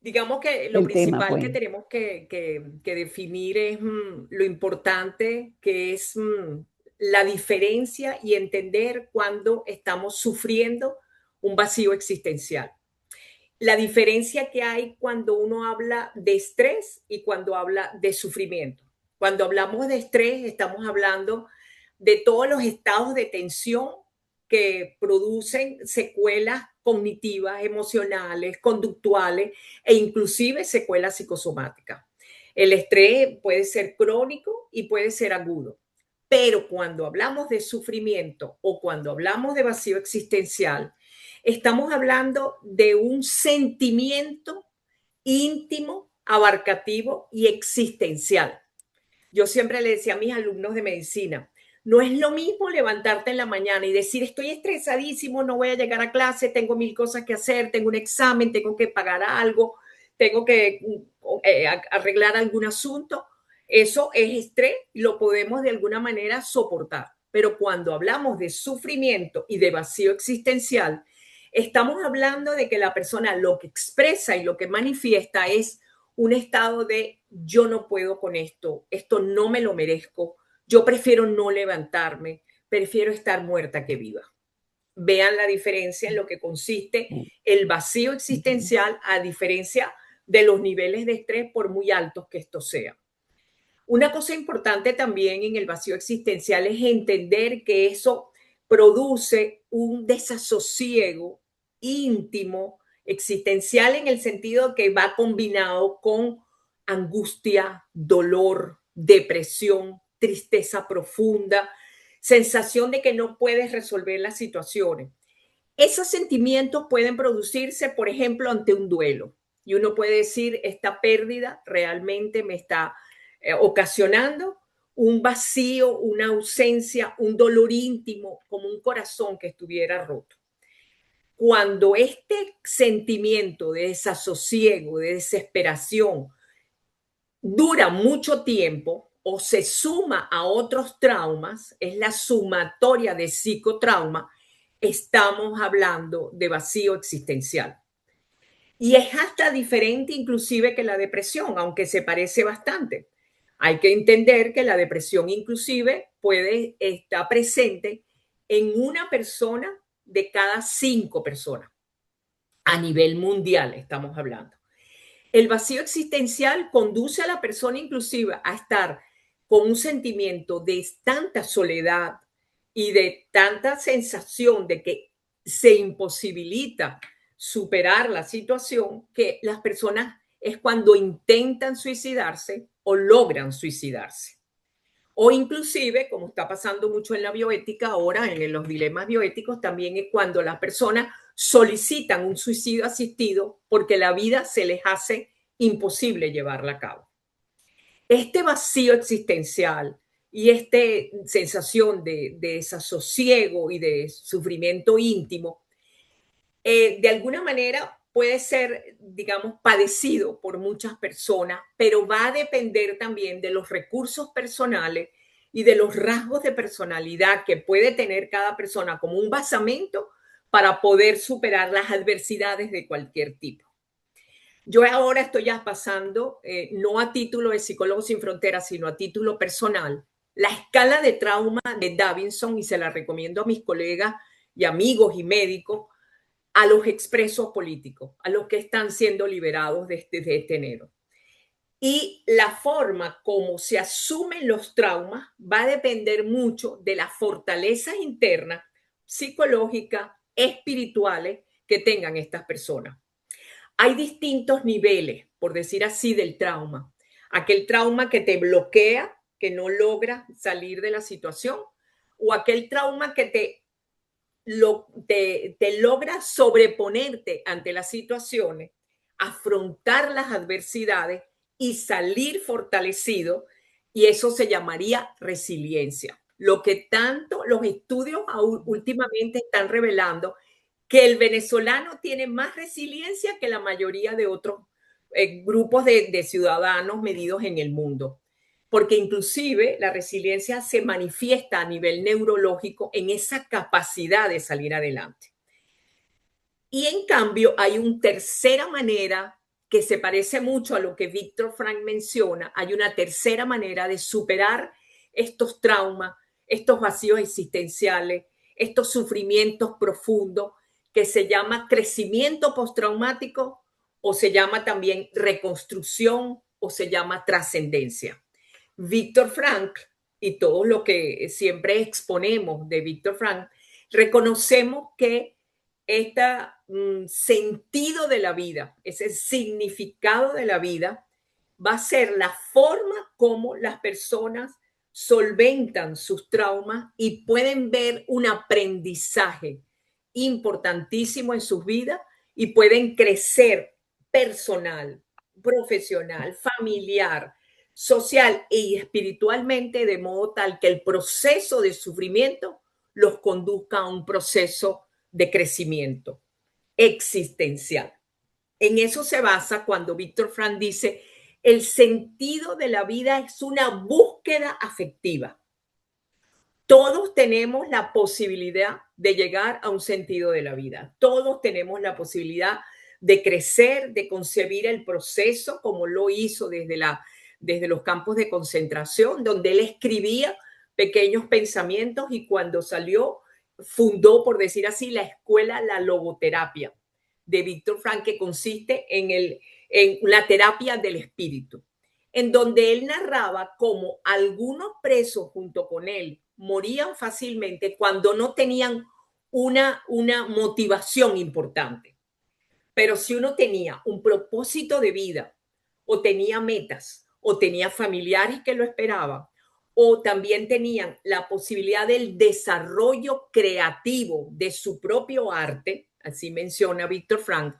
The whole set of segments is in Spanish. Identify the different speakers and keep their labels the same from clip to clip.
Speaker 1: Digamos que lo
Speaker 2: el tema,
Speaker 1: principal que
Speaker 2: pues.
Speaker 1: tenemos que definir es lo importante que es la diferencia y entender cuando estamos sufriendo un vacío existencial. La diferencia que hay cuando uno habla de estrés y cuando habla de sufrimiento. Cuando hablamos de estrés, estamos hablando de todos los estados de tensión que producen secuelas cognitivas, emocionales, conductuales e inclusive secuelas psicosomáticas. El estrés puede ser crónico y puede ser agudo, pero cuando hablamos de sufrimiento o cuando hablamos de vacío existencial, estamos hablando de un sentimiento íntimo, abarcativo y existencial. Yo siempre le decía a mis alumnos de medicina, no es lo mismo levantarte en la mañana y decir, estoy estresadísimo, no voy a llegar a clase, tengo mil cosas que hacer, tengo un examen, tengo que pagar algo, tengo que arreglar algún asunto. Eso es estrés, lo podemos de alguna manera soportar. Pero cuando hablamos de sufrimiento y de vacío existencial, estamos hablando de que la persona lo que expresa y lo que manifiesta es un estado de yo no puedo con esto, esto no me lo merezco, yo prefiero no levantarme, prefiero estar muerta que viva. Vean la diferencia en lo que consiste el vacío existencial a diferencia de los niveles de estrés por muy altos que esto sea. Una cosa importante también en el vacío existencial es entender que eso produce un desasosiego íntimo, existencial en el sentido que va combinado con angustia, dolor, depresión, tristeza profunda, sensación de que no puedes resolver las situaciones. Esos sentimientos pueden producirse, por ejemplo, ante un duelo. Y uno puede decir, esta pérdida realmente me está ocasionando un vacío, una ausencia, un dolor íntimo, como un corazón que estuviera roto. Cuando este sentimiento de desasosiego, de desesperación, dura mucho tiempo o se suma a otros traumas, es la sumatoria de psicotrauma, estamos hablando de vacío existencial. Y es hasta diferente inclusive que la depresión, aunque se parece bastante. Hay que entender que la depresión inclusive puede estar presente en una persona de cada 5 personas. A nivel mundial estamos hablando. El vacío existencial conduce a la persona inclusive a estar con un sentimiento de tanta soledad y de tanta sensación de que se imposibilita superar la situación que las personas es cuando intentan suicidarse o logran suicidarse. O inclusive, como está pasando mucho en la bioética ahora, en los dilemas bioéticos, también es cuando las personas solicitan un suicidio asistido porque la vida se les hace imposible llevarla a cabo. Este vacío existencial y esta sensación de desasosiego y de sufrimiento íntimo, de alguna manera puede ser, digamos, padecido por muchas personas, pero va a depender también de los recursos personales y de los rasgos de personalidad que puede tener cada persona como un basamento para poder superar las adversidades de cualquier tipo. Yo ahora estoy ya pasando, no a título de Psicólogos Sin Fronteras, sino a título personal, la escala de trauma de Davidson, y se la recomiendo a mis colegas y amigos y médicos, a los expresos políticos, a los que están siendo liberados desde este enero. Y la forma como se asumen los traumas va a depender mucho de las fortalezas internas, psicológicas, espirituales que tengan estas personas. Hay distintos niveles, por decir así, del trauma. Aquel trauma que te bloquea, que no logra salir de la situación, o aquel trauma que te logra sobreponerte ante las situaciones, afrontar las adversidades y salir fortalecido, y eso se llamaría resiliencia. Lo que tanto los estudios últimamente están revelando, que el venezolano tiene más resiliencia que la mayoría de otros grupos de ciudadanos medidos en el mundo, porque inclusive la resiliencia se manifiesta a nivel neurológico en esa capacidad de salir adelante. Y en cambio hay una tercera manera que se parece mucho a lo que Víctor Frank menciona, hay una tercera manera de superar estos traumas, estos vacíos existenciales, estos sufrimientos profundos, que se llama crecimiento postraumático o se llama también reconstrucción o se llama trascendencia. Víctor Frank y todo lo que siempre exponemos de Víctor Frank, reconocemos que este sentido de la vida, ese significado de la vida, va a ser la forma como las personas solventan sus traumas y pueden ver un aprendizaje importantísimo en sus vidas y pueden crecer personal, profesional, familiar, social y espiritualmente, de modo tal que el proceso de sufrimiento los conduzca a un proceso de crecimiento existencial. En eso se basa cuando Víctor Frank dice, el sentido de la vida es una búsqueda afectiva. Todos tenemos la posibilidad de llegar a un sentido de la vida. Todos tenemos la posibilidad de crecer, de concebir el proceso como lo hizo desde los campos de concentración, donde él escribía pequeños pensamientos y cuando salió fundó, por decir así, la escuela La Logoterapia de Víctor Frank, que consiste en la terapia del espíritu, en donde él narraba cómo algunos presos junto con él morían fácilmente cuando no tenían una motivación importante. Pero si uno tenía un propósito de vida o tenía metas o tenía familiares que lo esperaban o también tenían la posibilidad del desarrollo creativo de su propio arte, así menciona Víctor Frank,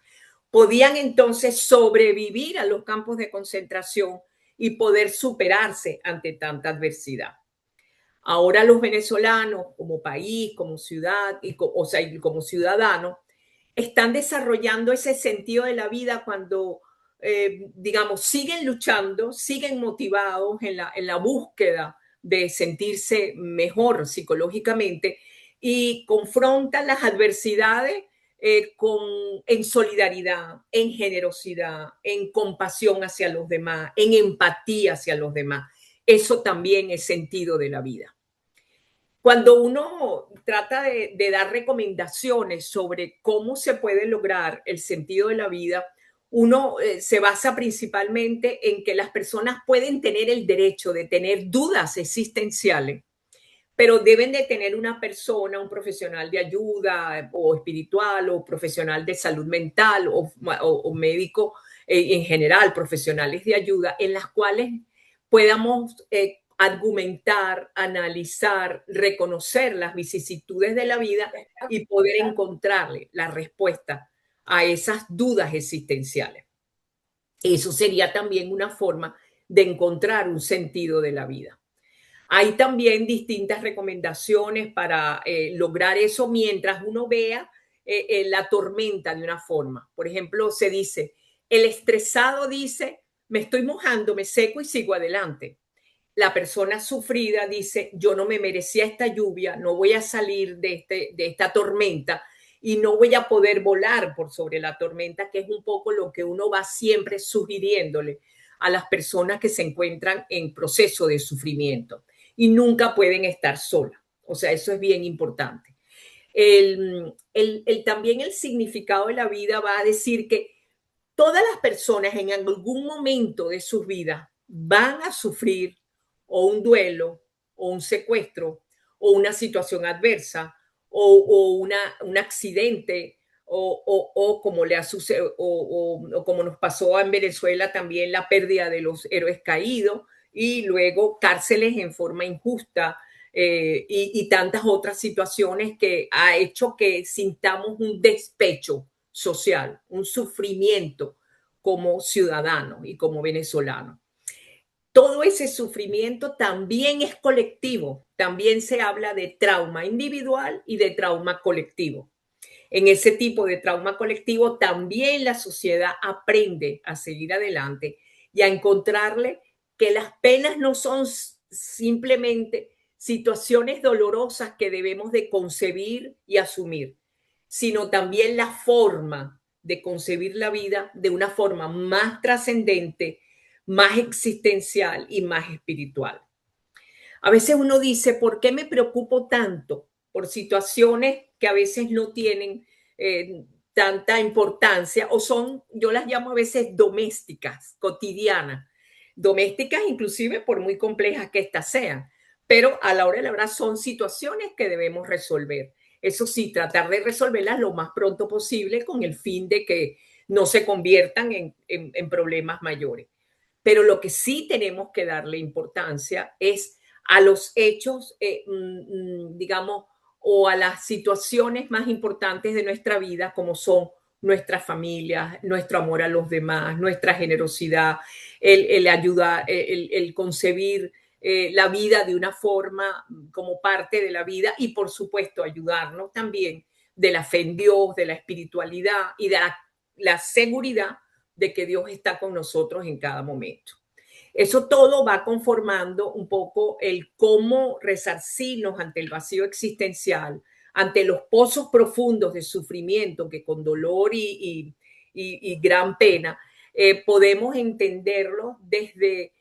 Speaker 1: podían entonces sobrevivir a los campos de concentración y poder superarse ante tanta adversidad. Ahora los venezolanos como país, como ciudad, o sea, como ciudadanos, están desarrollando ese sentido de la vida cuando, digamos, siguen luchando, siguen motivados en la búsqueda de sentirse mejor psicológicamente y confrontan las adversidades en solidaridad, en generosidad, en compasión hacia los demás, en empatía hacia los demás. Eso también es sentido de la vida. Cuando uno trata de dar recomendaciones sobre cómo se puede lograr el sentido de la vida, uno se basa principalmente en que las personas pueden tener el derecho de tener dudas existenciales, pero deben de tener una persona, un profesional de ayuda o espiritual o profesional de salud mental o médico en general, profesionales de ayuda, en las cuales podamos argumentar, analizar, reconocer las vicisitudes de la vida y poder encontrarle la respuesta a esas dudas existenciales. Eso sería también una forma de encontrar un sentido de la vida. Hay también distintas recomendaciones para lograr eso mientras uno vea la tormenta de una forma. Por ejemplo, se dice, el estresado dice, me estoy mojando, me seco y sigo adelante. La persona sufrida dice, yo no me merecía esta lluvia, no voy a salir de esta tormenta y no voy a poder volar por sobre la tormenta, que es un poco lo que uno va siempre sugiriéndole a las personas que se encuentran en proceso de sufrimiento y nunca pueden estar solas. O sea, eso es bien importante. También el significado de la vida va a decir que todas las personas en algún momento de sus vidas van a sufrir o un duelo o un secuestro o una situación adversa o un accidente o como le ha sucedido o como nos pasó en Venezuela también la pérdida de los héroes caídos y luego cárceles en forma injusta y tantas otras situaciones que ha hecho que sintamos un despecho social, un sufrimiento como ciudadanos y como venezolanos. Todo ese sufrimiento también es colectivo, también se habla de trauma individual y de trauma colectivo. En ese tipo de trauma colectivo también la sociedad aprende a seguir adelante y a encontrarle que las penas no son simplemente situaciones dolorosas que debemos de concebir y asumir, sino también la forma de concebir la vida de una forma más trascendente, más existencial y más espiritual. A veces uno dice, ¿por qué me preocupo tanto por situaciones que a veces no tienen tanta importancia o son, yo las llamo a veces domésticas, cotidianas, domésticas inclusive por muy complejas que éstas sean, pero a la hora de la verdad son situaciones que debemos resolver. Eso sí, tratar de resolverlas lo más pronto posible con el fin de que no se conviertan en problemas mayores. Pero lo que sí tenemos que darle importancia es a los hechos, digamos, o a las situaciones más importantes de nuestra vida, como son nuestras familias, nuestro amor a los demás, nuestra generosidad, el ayudar, el concebir la vida de una forma como parte de la vida y, por supuesto, ayudarnos también de la fe en Dios, de la espiritualidad y de la seguridad de que Dios está con nosotros en cada momento. Eso todo va conformando un poco el cómo resarcirnos ante el vacío existencial, ante los pozos profundos de sufrimiento que con dolor y gran pena podemos entenderlo desde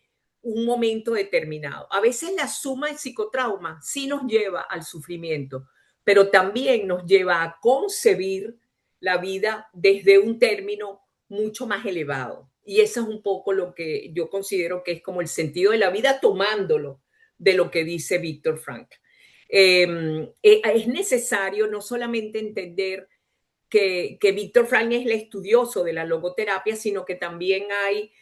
Speaker 1: un momento determinado. A veces la suma del psicotrauma sí nos lleva al sufrimiento, pero también nos lleva a concebir la vida desde un término mucho más elevado. Y eso es un poco lo que yo considero que es como el sentido de la vida, tomándolo de lo que dice Víctor Frankl. Es necesario no solamente entender que Víctor Frankl es el estudioso de la logoterapia, sino que también hay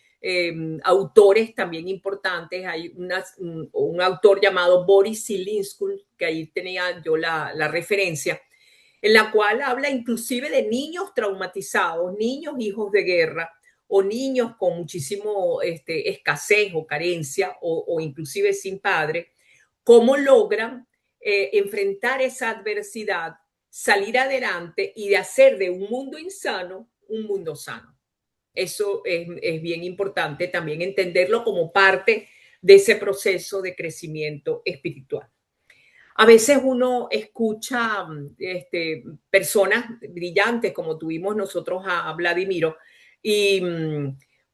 Speaker 1: autores también importantes. Hay un autor llamado Boris Cyrulnik, que ahí tenía yo la referencia, en la cual habla inclusive de niños traumatizados, niños hijos de guerra o niños con muchísimo escasez o carencia o inclusive sin padre, cómo logran enfrentar esa adversidad, salir adelante y de hacer de un mundo insano un mundo sano. Eso es bien importante también entenderlo como parte de ese proceso de crecimiento espiritual. A veces uno escucha personas brillantes, como tuvimos nosotros a Vladimiro, y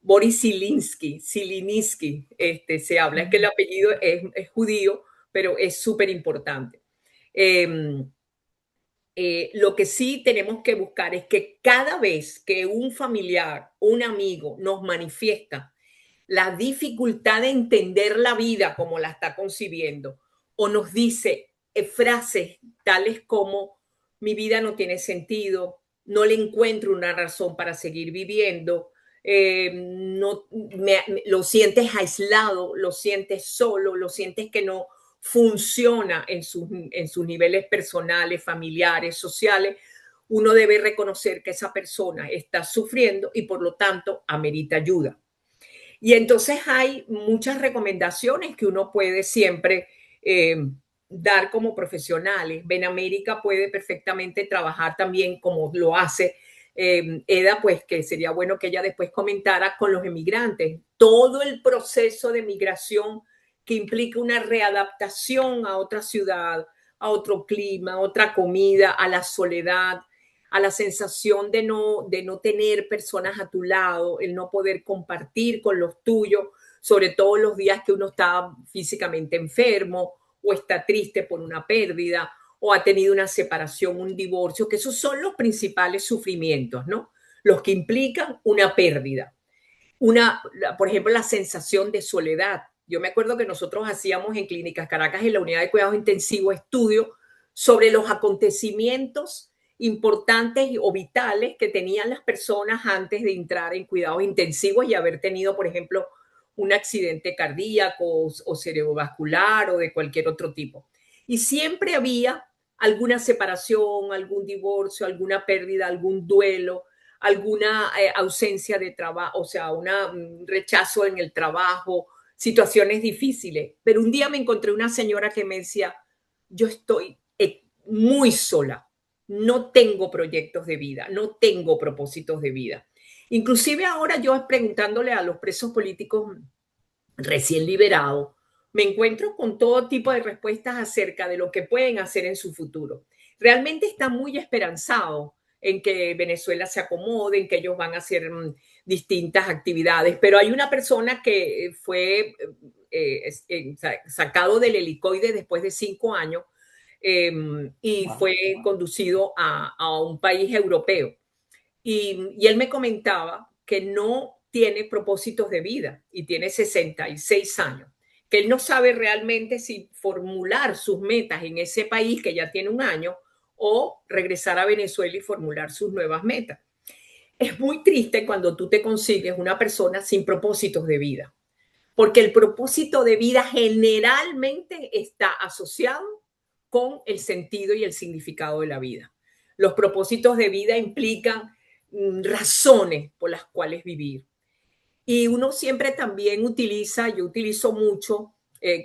Speaker 1: Boris Zilinsky, se habla, es que el apellido es judío, pero es súper importante. Lo que sí tenemos que buscar es que cada vez que un familiar, un amigo nos manifiesta la dificultad de entender la vida como la está concibiendo o nos dice frases tales como mi vida no tiene sentido, no le encuentro una razón para seguir viviendo, no, lo sientes aislado, lo sientes solo, lo sientes que no funciona en sus niveles personales, familiares, sociales, uno debe reconocer que esa persona está sufriendo y por lo tanto amerita ayuda. Y entonces hay muchas recomendaciones que uno puede siempre dar como profesionales. Benamérica puede perfectamente trabajar también como lo hace Eda, pues que sería bueno que ella después comentara con los emigrantes. Todo el proceso de migración que implica una readaptación a otra ciudad, a otro clima, a otra comida, a la soledad, a la sensación de no tener personas a tu lado, el no poder compartir con los tuyos, sobre todo los días que uno está físicamente enfermo o está triste por una pérdida o ha tenido una separación, un divorcio, que esos son los principales sufrimientos, ¿no? Los que implican una pérdida. Por ejemplo, la sensación de soledad. Yo me acuerdo que nosotros hacíamos en Clínicas Caracas, en la unidad de cuidados intensivos, estudios sobre los acontecimientos importantes o vitales que tenían las personas antes de entrar en cuidados intensivos y haber tenido, por ejemplo, un accidente cardíaco o cerebrovascular o de cualquier otro tipo. Y siempre había alguna separación, algún divorcio, alguna pérdida, algún duelo, alguna ausencia de trabajo, o sea, un rechazo en el trabajo, situaciones difíciles. Pero un día me encontré una señora que me decía, yo estoy muy sola, no tengo proyectos de vida, no tengo propósitos de vida. Inclusive ahora yo preguntándole a los presos políticos recién liberados, me encuentro con todo tipo de respuestas acerca de lo que pueden hacer en su futuro. Realmente están muy esperanzados en que Venezuela se acomode, en que ellos van a hacer distintas actividades. Pero hay una persona que fue sacado del helicoide después de 5 años y fue conducido a un país europeo. Y él me comentaba que no tiene propósitos de vida y tiene 66 años, que él no sabe realmente si formular sus metas en ese país que ya tiene un año o regresar a Venezuela y formular sus nuevas metas. Es muy triste cuando tú te consigues una persona sin propósitos de vida, porque el propósito de vida generalmente está asociado con el sentido y el significado de la vida. Los propósitos de vida implican razones por las cuales vivir. Y uno siempre también utiliza, yo utilizo mucho,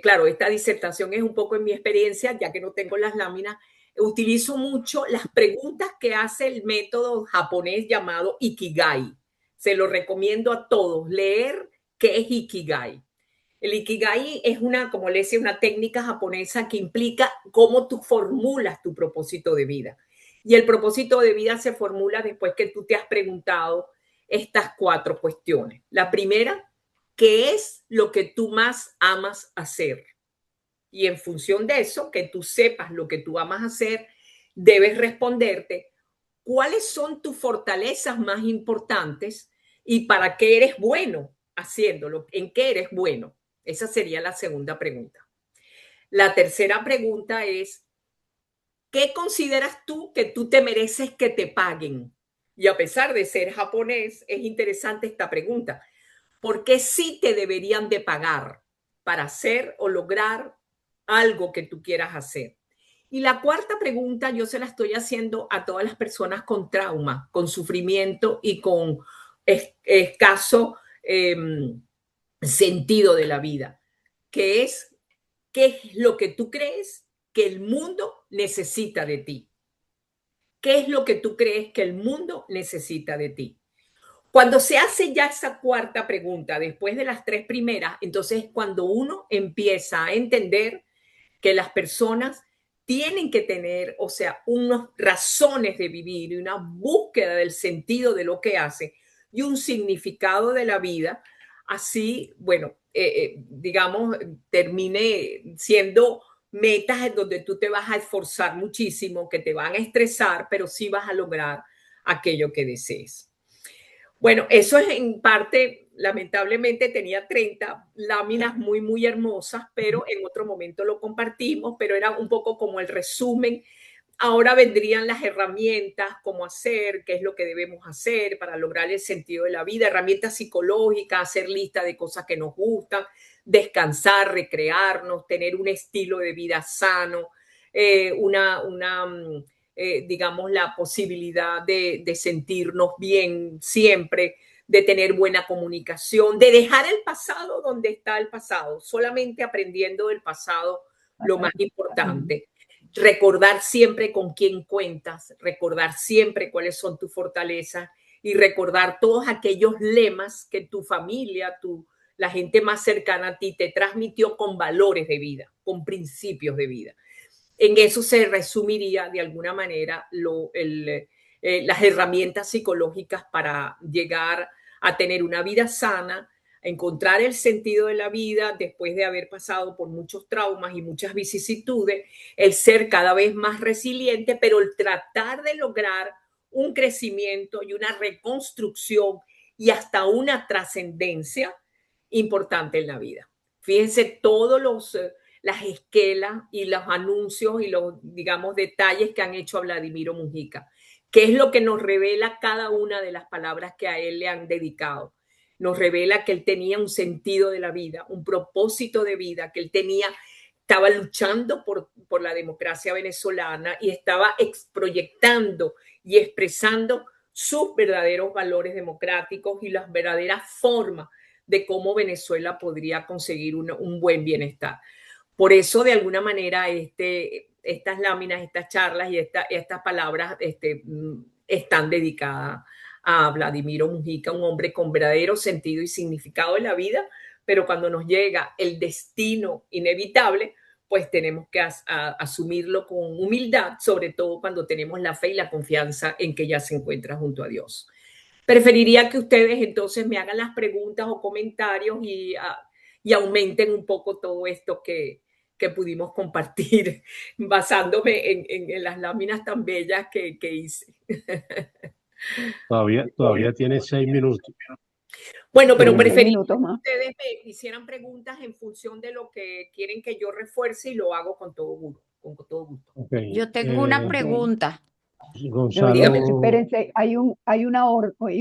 Speaker 1: claro, esta disertación es un poco en mi experiencia, ya que no tengo las láminas, utilizo mucho las preguntas que hace el método japonés llamado Ikigai. Se lo recomiendo a todos, leer qué es Ikigai. El Ikigai es una, como le decía, una técnica japonesa que implica cómo tú formulas tu propósito de vida. Y el propósito de vida se formula después que tú te has preguntado estas 4 cuestiones. La primera, ¿qué es lo que tú más amas hacer? Y en función de eso, que tú sepas lo que tú amas hacer, debes responderte cuáles son tus fortalezas más importantes y para qué eres bueno haciéndolo, en qué eres bueno. Esa sería la segunda pregunta. La tercera pregunta es, ¿qué consideras tú que tú te mereces que te paguen? Y a pesar de ser japonés, es interesante esta pregunta. ¿Por qué sí te deberían de pagar para hacer o lograr algo que tú quieras hacer? Y la cuarta pregunta yo se la estoy haciendo a todas las personas con trauma, con sufrimiento y con escaso sentido de la vida, que es, ¿qué es lo que tú crees que el mundo necesita de ti? ¿Qué es lo que tú crees que el mundo necesita de ti? Cuando se hace ya esa cuarta pregunta, después de las 3 primeras, entonces cuando uno empieza a entender que las personas tienen que tener, o sea, unas razones de vivir y una búsqueda del sentido de lo que hace y un significado de la vida, así, bueno, digamos, termine siendo metas en donde tú te vas a esforzar muchísimo, que te van a estresar, pero sí vas a lograr aquello que desees. Bueno, eso es en parte, lamentablemente tenía 30 láminas muy, muy hermosas, pero en otro momento lo compartimos, pero era un poco como el resumen. Ahora vendrían las herramientas, cómo hacer, qué es lo que debemos hacer para lograr el sentido de la vida, herramientas psicológicas, hacer lista de cosas que nos gustan, descansar, recrearnos, tener un estilo de vida sano, digamos, la posibilidad de sentirnos bien siempre, de tener buena comunicación, de dejar el pasado donde está el pasado, solamente aprendiendo del pasado lo más importante. Recordar siempre con quién cuentas, recordar siempre cuáles son tus fortalezas y recordar todos aquellos lemas que tu familia, la gente más cercana a ti te transmitió con valores de vida, con principios de vida. En eso se resumiría de alguna manera las herramientas psicológicas para llegar a tener una vida sana, a encontrar el sentido de la vida después de haber pasado por muchos traumas y muchas vicisitudes, el ser cada vez más resiliente, pero el tratar de lograr un crecimiento y una reconstrucción y hasta una trascendencia importante en la vida. Fíjense todos las esquelas y los anuncios y los, digamos, detalles que han hecho a Vladimiro Mujica, que es lo que nos revela cada una de las palabras que a él le han dedicado. Nos revela que él tenía un sentido de la vida, un propósito de vida, que él estaba luchando por la democracia venezolana y estaba proyectando y expresando sus verdaderos valores democráticos y las verdaderas formas de cómo Venezuela podría conseguir un buen bienestar. Por eso, de alguna manera, estas láminas, estas charlas y estas palabras están dedicadas a Vladimiro Mujica, un hombre con verdadero sentido y significado de la vida, pero cuando nos llega el destino inevitable, pues tenemos que asumirlo con humildad, sobre todo cuando tenemos la fe y la confianza en que ya se encuentra junto a Dios. Preferiría que ustedes entonces me hagan las preguntas o comentarios y aumenten un poco todo esto que pudimos compartir basándome en las láminas tan bellas que hice.
Speaker 2: Todavía tiene 6 minutos.
Speaker 1: Bueno, pero
Speaker 3: Tiene 6
Speaker 1: preferiría
Speaker 3: minutos
Speaker 1: que
Speaker 3: más.
Speaker 1: ustedes me hicieran preguntas en función de lo que quieren que yo refuerce y lo hago con todo gusto. Con todo gusto.
Speaker 2: Ok.
Speaker 4: Yo tengo una
Speaker 3: Ok.
Speaker 4: pregunta.
Speaker 2: Gonzalo,
Speaker 3: Espérense, hay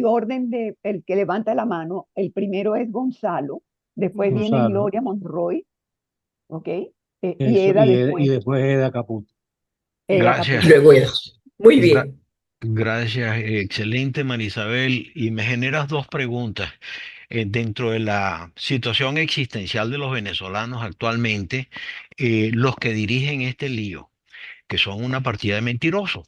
Speaker 3: orden de el que levanta la mano. El primero es Gonzalo, después viene
Speaker 2: Gonzalo,
Speaker 3: Gloria Monroy, ¿ok? Y
Speaker 2: eso,
Speaker 3: Eda
Speaker 2: y
Speaker 3: después,
Speaker 2: después Eda Caputo.
Speaker 3: Eda
Speaker 5: Gracias,
Speaker 1: Y
Speaker 3: Caputo.
Speaker 1: luego era. Muy
Speaker 5: gra-
Speaker 1: bien.
Speaker 5: gracias, excelente Marisabel. Y me generas dos preguntas. Dentro de la situación existencial de los venezolanos actualmente, los que dirigen este lío, que son una partida de mentirosos.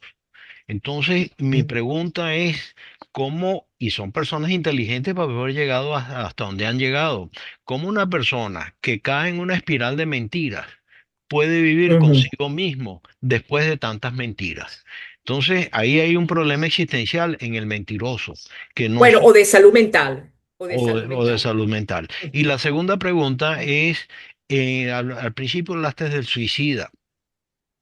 Speaker 5: Entonces, mi pregunta es, ¿cómo, y son personas inteligentes para haber llegado hasta donde han llegado, cómo una persona que cae en una espiral de mentiras puede vivir
Speaker 1: Ujú.
Speaker 5: consigo mismo después de tantas mentiras? Entonces, ahí hay un problema existencial en el mentiroso, que no
Speaker 1: Bueno,
Speaker 5: so-
Speaker 1: o de salud mental. O de salud
Speaker 5: o de
Speaker 1: mental.
Speaker 5: salud mental. Y la segunda pregunta es, al principio hablaste del suicida.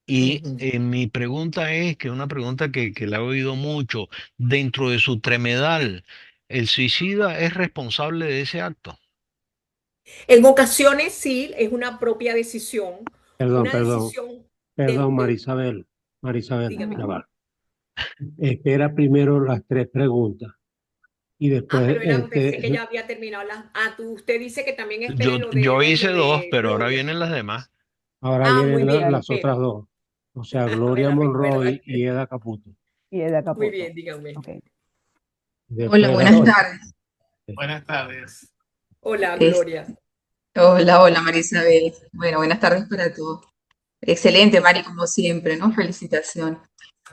Speaker 5: Y
Speaker 1: Ujú.
Speaker 5: mi pregunta es, que es una pregunta que la he oído mucho, dentro de su tremedal, ¿el suicida es responsable de ese acto?
Speaker 1: En ocasiones sí, es
Speaker 2: Perdón,
Speaker 1: una
Speaker 2: perdón,
Speaker 1: decisión
Speaker 2: perdón,
Speaker 1: del
Speaker 2: Marisabel,
Speaker 1: dígame.
Speaker 2: ya va. Espera primero las 3 preguntas y
Speaker 1: Ah,
Speaker 2: después,
Speaker 1: pero pensé que ya había terminado usted dice que también espere lo de
Speaker 5: Yo
Speaker 1: Eda y
Speaker 5: hice
Speaker 1: lo
Speaker 5: dos,
Speaker 1: de
Speaker 5: pero ahora
Speaker 1: Gloria.
Speaker 5: vienen las demás.
Speaker 2: ahora
Speaker 1: Ah,
Speaker 2: vienen
Speaker 1: muy bien,
Speaker 3: Dale,
Speaker 2: las
Speaker 1: espero.
Speaker 2: otras dos, o sea, Gloria
Speaker 1: Adelante,
Speaker 2: Monroy y Eda Caputo.
Speaker 3: y Eda
Speaker 1: muy
Speaker 3: Caputo.
Speaker 1: bien, díganme.
Speaker 3: Ok.
Speaker 6: Hola,
Speaker 2: Después las
Speaker 6: buenas
Speaker 3: Gloria.
Speaker 6: tardes.
Speaker 7: Buenas tardes.
Speaker 1: Hola,
Speaker 6: Es-
Speaker 1: Gloria.
Speaker 6: hola, Marisabel. Bueno, buenas tardes para todos. Excelente, Mari, como siempre, ¿no? Felicitaciones.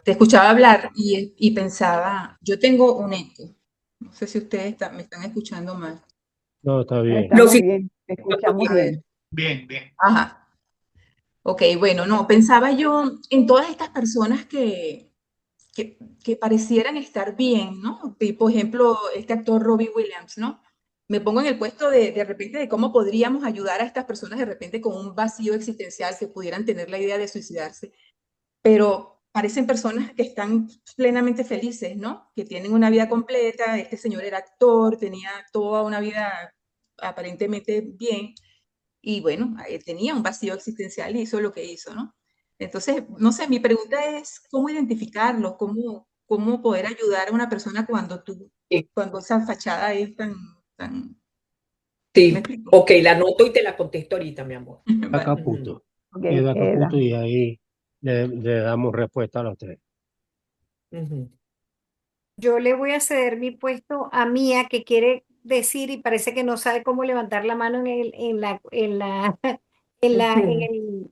Speaker 6: Te escuchaba hablar y pensaba, yo tengo un eco. No sé si ustedes me están escuchando mal.
Speaker 2: No, está bien.
Speaker 1: No,
Speaker 3: Estamos
Speaker 1: sí,
Speaker 3: bien, te escuchamos
Speaker 6: A ver,
Speaker 3: bien.
Speaker 7: Bien, bien.
Speaker 6: ajá. Ok, bueno, no, pensaba yo en todas estas personas que parecieran estar bien, ¿no? Y, por ejemplo, este actor Robbie Williams, ¿no? Me pongo en el puesto de repente de cómo podríamos ayudar a estas personas de repente con un vacío existencial que pudieran tener la idea de suicidarse, pero parecen personas que están plenamente felices, ¿no? Que tienen una vida completa. Este señor era actor, tenía toda una vida aparentemente bien, y bueno, tenía un vacío existencial y hizo lo que hizo, ¿no? Entonces, no sé, mi pregunta es cómo identificarlo, cómo poder ayudar a una persona
Speaker 1: sí,
Speaker 6: cuando esa fachada es tan, ¿me
Speaker 1: sí.
Speaker 6: explico?
Speaker 1: Ok, la anoto y te la contesto ahorita, mi amor.
Speaker 2: Eda
Speaker 6: Vale.
Speaker 1: Ujú,
Speaker 2: Caputo,
Speaker 3: Ok,
Speaker 2: Eda
Speaker 3: Eda.
Speaker 2: Caputo y ahí le damos respuesta a los 3.
Speaker 1: ujú.
Speaker 4: Yo le voy a ceder mi puesto a Mía, que quiere decir y parece que no sabe cómo levantar la mano en
Speaker 1: Ujú.
Speaker 4: el,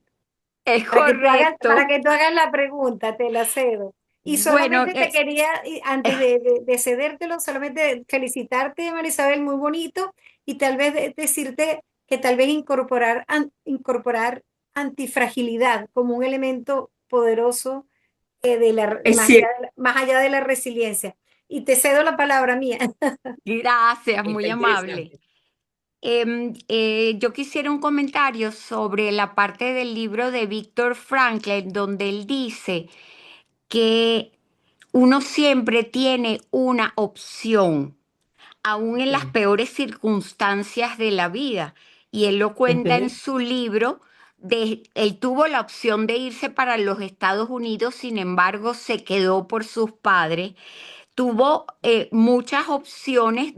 Speaker 8: Es
Speaker 4: para
Speaker 8: correcto.
Speaker 4: que tú hagas la pregunta, te la cedo. Y
Speaker 8: Bueno,
Speaker 4: solamente te quería, antes de cedértelo, solamente felicitarte, Marisabel, muy bonito, y tal vez decirte que tal vez incorporar antifragilidad como un elemento poderoso
Speaker 1: Es cierto,
Speaker 4: más allá de la resiliencia. Y te cedo la palabra mía.
Speaker 8: gracias,
Speaker 1: está
Speaker 8: muy amable.
Speaker 1: interesante.
Speaker 8: Yo quisiera un comentario sobre la parte del libro de Víctor Franklin, donde él dice que uno siempre tiene una opción, aún en las
Speaker 1: Ok.
Speaker 8: peores circunstancias de la vida. Y él lo cuenta en
Speaker 1: Ujú.
Speaker 8: su libro. Él tuvo la opción de irse para los Estados Unidos, sin embargo, se quedó por sus padres. Tuvo muchas opciones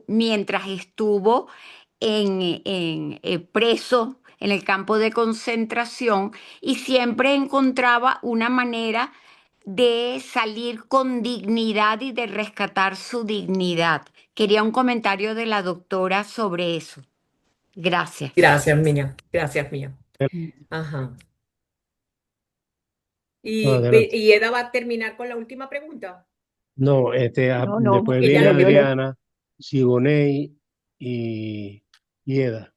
Speaker 8: mientras estuvo preso en el campo de concentración, y siempre encontraba una manera de salir con dignidad y de rescatar su dignidad. Quería un comentario de la doctora sobre eso. Gracias.
Speaker 1: Gracias, mía. Gracias, mía. Ajá.
Speaker 2: No, adelante.
Speaker 1: Y Eda va a terminar con la última pregunta.
Speaker 2: No,
Speaker 3: No, no,
Speaker 2: después
Speaker 1: Ella
Speaker 2: viene
Speaker 1: lo dio.
Speaker 2: Adriana, Sigonei y Eda.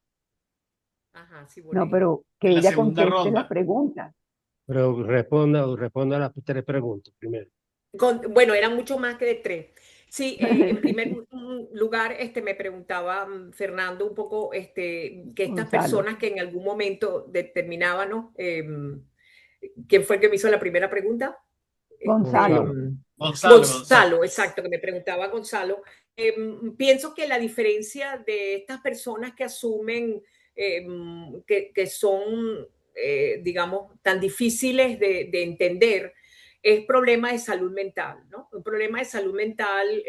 Speaker 1: Ajá, sí,
Speaker 3: No,
Speaker 1: Bonet.
Speaker 3: pero que
Speaker 7: En la
Speaker 3: ella
Speaker 7: segunda
Speaker 3: conteste la
Speaker 7: ronda.
Speaker 3: pregunta.
Speaker 2: Pero responda las tres preguntas primero.
Speaker 1: Bueno, eran mucho más que de tres. Sí, en primer lugar, me preguntaba Fernando un poco que estas
Speaker 3: Gonzalo,
Speaker 1: personas que en algún momento determinaban, ¿no? ¿Quién fue el que me hizo la primera pregunta?
Speaker 3: Gonzalo,
Speaker 2: Gonzalo.
Speaker 7: Gonzalo.
Speaker 1: Gonzalo, exacto, que me preguntaba Gonzalo. Pienso que la diferencia de estas personas que asumen que son, digamos, tan difíciles de entender es problema de salud mental, ¿no? Un problema de salud mental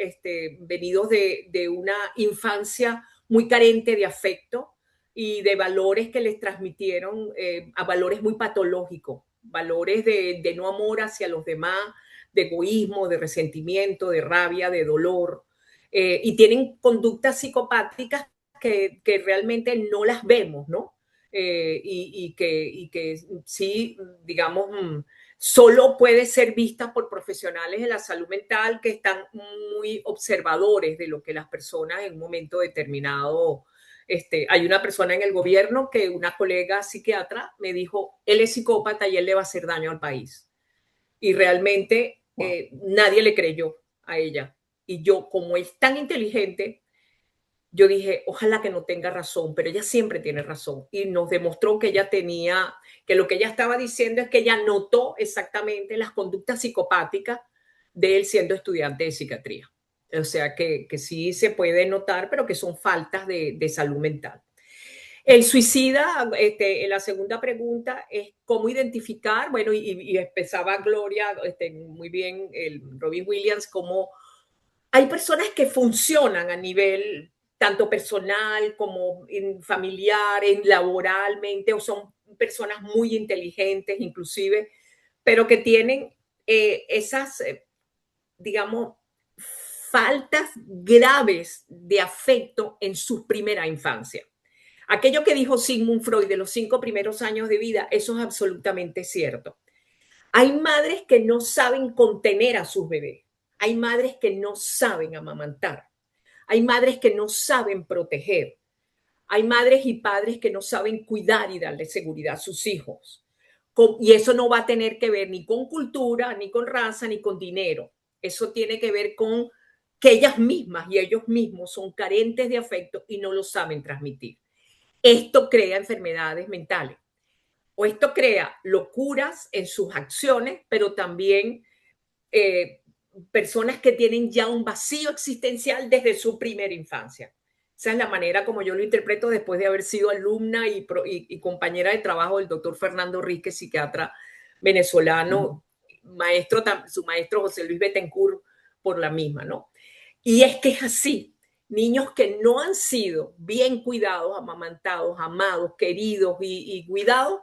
Speaker 1: venidos de una infancia muy carente de afecto y de valores que les transmitieron a valores muy patológicos, valores de no amor hacia los demás, de egoísmo, de resentimiento, de rabia, de dolor, y tienen conductas psicopáticas que realmente no las vemos, ¿no? Y que sí, digamos, solo puede ser vista por profesionales de la salud mental que están muy observadores de lo que las personas en un momento determinado. Hay una persona en el gobierno que una colega psiquiatra me dijo, él es psicópata y él le va a hacer daño al país. Y realmente
Speaker 3: wow.
Speaker 1: nadie le creyó a ella. Y yo, como es tan inteligente, yo dije, ojalá que no tenga razón, pero ella siempre tiene razón. Y nos demostró que ella tenía, que lo que ella estaba diciendo es que ella notó exactamente las conductas psicopáticas de él siendo estudiante de psiquiatría. O sea, que sí se puede notar, pero que son faltas de salud mental. El suicida, en la segunda pregunta es cómo identificar, bueno, y empezaba Gloria, muy bien, el Robin Williams, cómo hay personas que funcionan a nivel tanto personal como familiar, laboralmente, o son personas muy inteligentes inclusive, pero que tienen esas, digamos, faltas graves de afecto en su primera infancia. Aquello que dijo Sigmund Freud de los 5 primeros años de vida, eso es absolutamente cierto. Hay madres que no saben contener a sus bebés. Hay madres que no saben amamantar. Hay madres que no saben proteger. Hay madres y padres que no saben cuidar y darle seguridad a sus hijos. Y eso no va a tener que ver ni con cultura, ni con raza, ni con dinero. Eso tiene que ver con que ellas mismas y ellos mismos son carentes de afecto y no lo saben transmitir. Esto crea enfermedades mentales o esto crea locuras en sus acciones, pero también personas que tienen ya un vacío existencial desde su primera infancia. Esa es la manera como yo lo interpreto después de haber sido alumna y compañera de trabajo del doctor Fernando Ríquez, psiquiatra venezolano, maestro, su maestro José Luis Betancourt por la misma, ¿no? Y es que es así. Niños que no han sido bien cuidados, amamantados, amados, queridos y cuidados,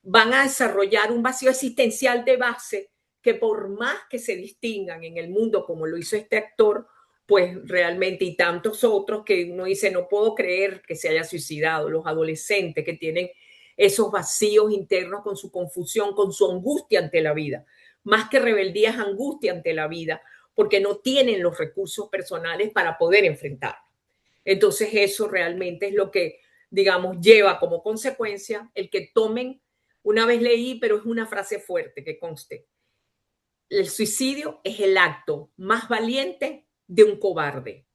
Speaker 1: van a desarrollar un vacío existencial de base que por más que se distingan en el mundo como lo hizo este actor, pues realmente y tantos otros que uno dice, no puedo creer que se haya suicidado, los adolescentes que tienen esos vacíos internos con su confusión, con su angustia ante la vida, más que rebeldía es angustia ante la vida, porque no tienen los recursos personales para poder enfrentarlo. Entonces eso realmente es lo que, digamos, lleva como consecuencia el que tomen, una vez leí, pero es una frase fuerte que conste, el suicidio es el acto más valiente de un cobarde.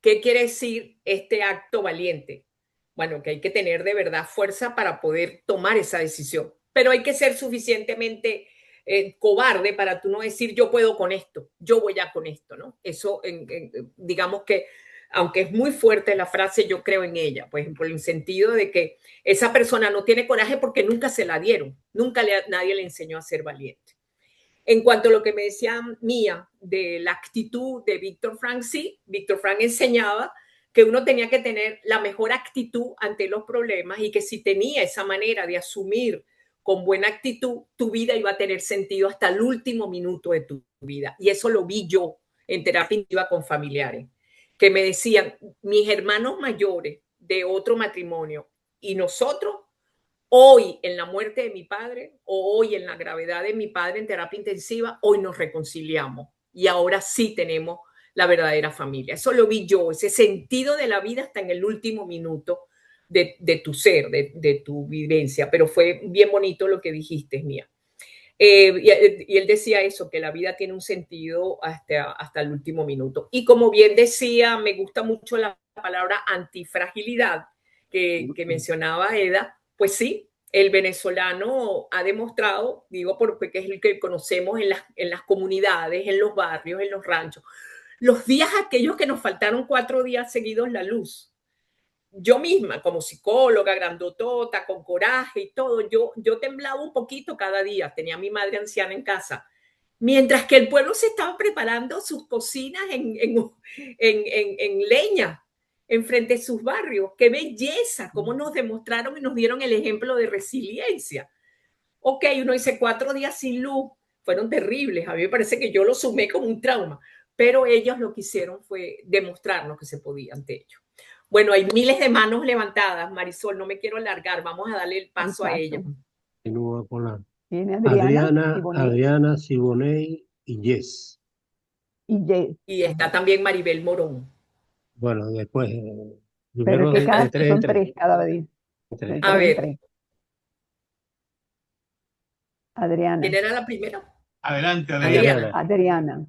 Speaker 1: ¿Qué quiere decir este acto valiente? Bueno, que hay que tener de verdad fuerza para poder tomar esa decisión, pero hay que ser suficientemente cobarde para tú no decir yo puedo con esto, yo voy a con esto, ¿no? Eso, digamos que, aunque es muy fuerte la frase, yo creo en ella, pues por el sentido de que esa persona no tiene coraje porque nunca se la dieron, nunca nadie le enseñó a ser valiente. En cuanto a lo que me decía Mía de la actitud de Víctor Frank, sí, Víctor Frank enseñaba que uno tenía que tener la mejor actitud ante los problemas y que si tenía esa manera de asumir con buena actitud, tu vida iba a tener sentido hasta el último minuto de tu vida. Y eso lo vi yo en terapia intensiva con familiares, que me decían, mis hermanos mayores de otro matrimonio y nosotros hoy en la muerte de mi padre o hoy en la gravedad de mi padre en terapia intensiva, hoy nos reconciliamos y ahora sí tenemos la verdadera familia. Eso lo vi yo, ese sentido de la vida hasta en el último minuto de tu ser, de tu vivencia. Pero fue bien bonito lo que dijiste, Mía. Y él decía eso, que la vida tiene un sentido hasta el último minuto. Y como bien decía, me gusta mucho la palabra antifragilidad que mencionaba Eda. Pues sí, el venezolano ha demostrado, digo porque es el que conocemos en las comunidades, en los barrios, en los ranchos, los días aquellos que nos faltaron 4 días seguidos la luz. Yo misma, como psicóloga, grandotota, con coraje y todo, yo temblaba un poquito cada día. Tenía a mi madre anciana en casa. Mientras que el pueblo se estaba preparando sus cocinas en leña, enfrente de sus barrios. ¡Qué belleza! Cómo nos demostraron y nos dieron el ejemplo de resiliencia. Ok, uno dice 4 días sin luz, fueron terribles. A mí me parece que yo lo sumé como un trauma, pero ellos lo que hicieron fue demostrarnos que se podía ante ellos. Bueno, hay miles de manos levantadas, Marisol, no me quiero alargar, vamos a darle el paso a ella.
Speaker 3: Tiene
Speaker 2: Adriana, Siboney y Jess.
Speaker 3: Y Jess.
Speaker 1: Y está también Maribel Morón.
Speaker 2: Bueno, después,
Speaker 3: Pero
Speaker 2: primero
Speaker 3: es que son
Speaker 2: tres.
Speaker 3: 3 cada vez.
Speaker 1: A ver.
Speaker 3: Adriana.
Speaker 1: ¿Quién era la primera?
Speaker 7: Adelante,
Speaker 3: Adriana.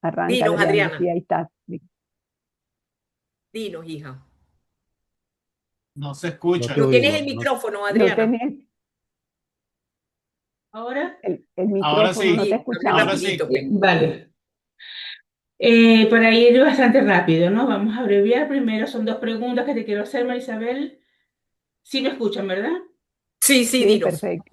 Speaker 3: Arranca,
Speaker 1: Dinos, Adriana.
Speaker 3: Sí, ahí está.
Speaker 1: Dinos, hija.
Speaker 7: No se escucha.
Speaker 1: No tienes el micrófono, Adriana.
Speaker 3: No tenés...
Speaker 9: ¿Ahora?
Speaker 3: El micrófono
Speaker 7: Ahora sí.
Speaker 3: no te escuchamos.
Speaker 7: Ahora sí.
Speaker 9: Vale. Para ir bastante rápido, ¿no? Vamos a abreviar. Primero son 2 preguntas que te quiero hacer, Marisabel. Sí me escuchan, ¿verdad?
Speaker 1: Sí, dinos.
Speaker 3: Perfecto.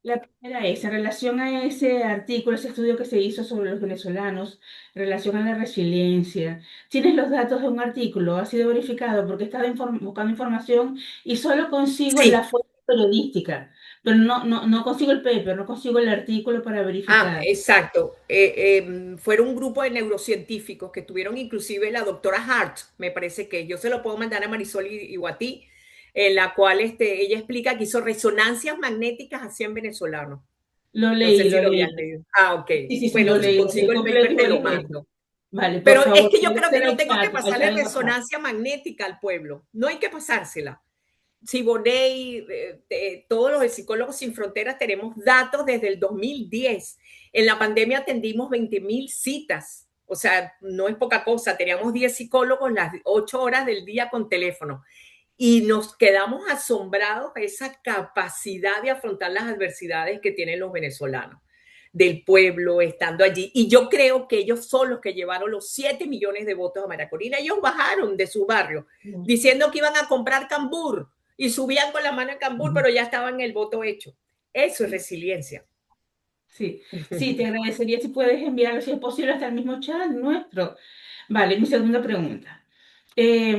Speaker 9: La primera es, en relación a ese artículo, ese estudio que se hizo sobre los venezolanos, en relación a la resiliencia, ¿tienes los datos de un artículo? ¿Ha sido verificado? Porque he estado buscando información y solo consigo la fuente periodística, pero no consigo el paper, no consigo el artículo para verificar.
Speaker 1: Exacto. Fueron un grupo de neurocientíficos que tuvieron inclusive la doctora Hart, me parece que yo se lo puedo mandar a Marisol y a ti, en la cual ella explica que hizo resonancias magnéticas así en venezolanos.
Speaker 9: Lo leí,
Speaker 1: no sé si
Speaker 9: lo
Speaker 1: habías
Speaker 9: leí.
Speaker 1: leído. Ok.
Speaker 9: Sí,
Speaker 1: bueno,
Speaker 9: lo leí,
Speaker 1: consigo el paper, te lo mando.
Speaker 9: Vale, por
Speaker 1: Pero
Speaker 9: favor,
Speaker 1: es que yo creo que no tengo que
Speaker 9: al
Speaker 1: pasarle
Speaker 9: chat.
Speaker 1: resonancia magnética al pueblo. No hay que pasársela. Siboney, todos los de Psicólogos Sin Fronteras tenemos datos desde el 2010. En la pandemia atendimos 20,000 citas. O sea, no es poca cosa. Teníamos 10 psicólogos las 8 horas del día con teléfono. Y nos quedamos asombrados de esa capacidad de afrontar las adversidades que tienen los venezolanos, del pueblo, estando allí. Y yo creo que ellos son los que llevaron los 7 millones de votos a María Corina. Ellos bajaron de su barrio diciendo que iban a comprar cambur y subían con la mano el cambur, pero ya estaban el voto hecho. Eso es resiliencia.
Speaker 9: Sí, te agradecería si puedes enviarlo, si es posible, hasta el mismo chat nuestro. Vale, mi segunda pregunta.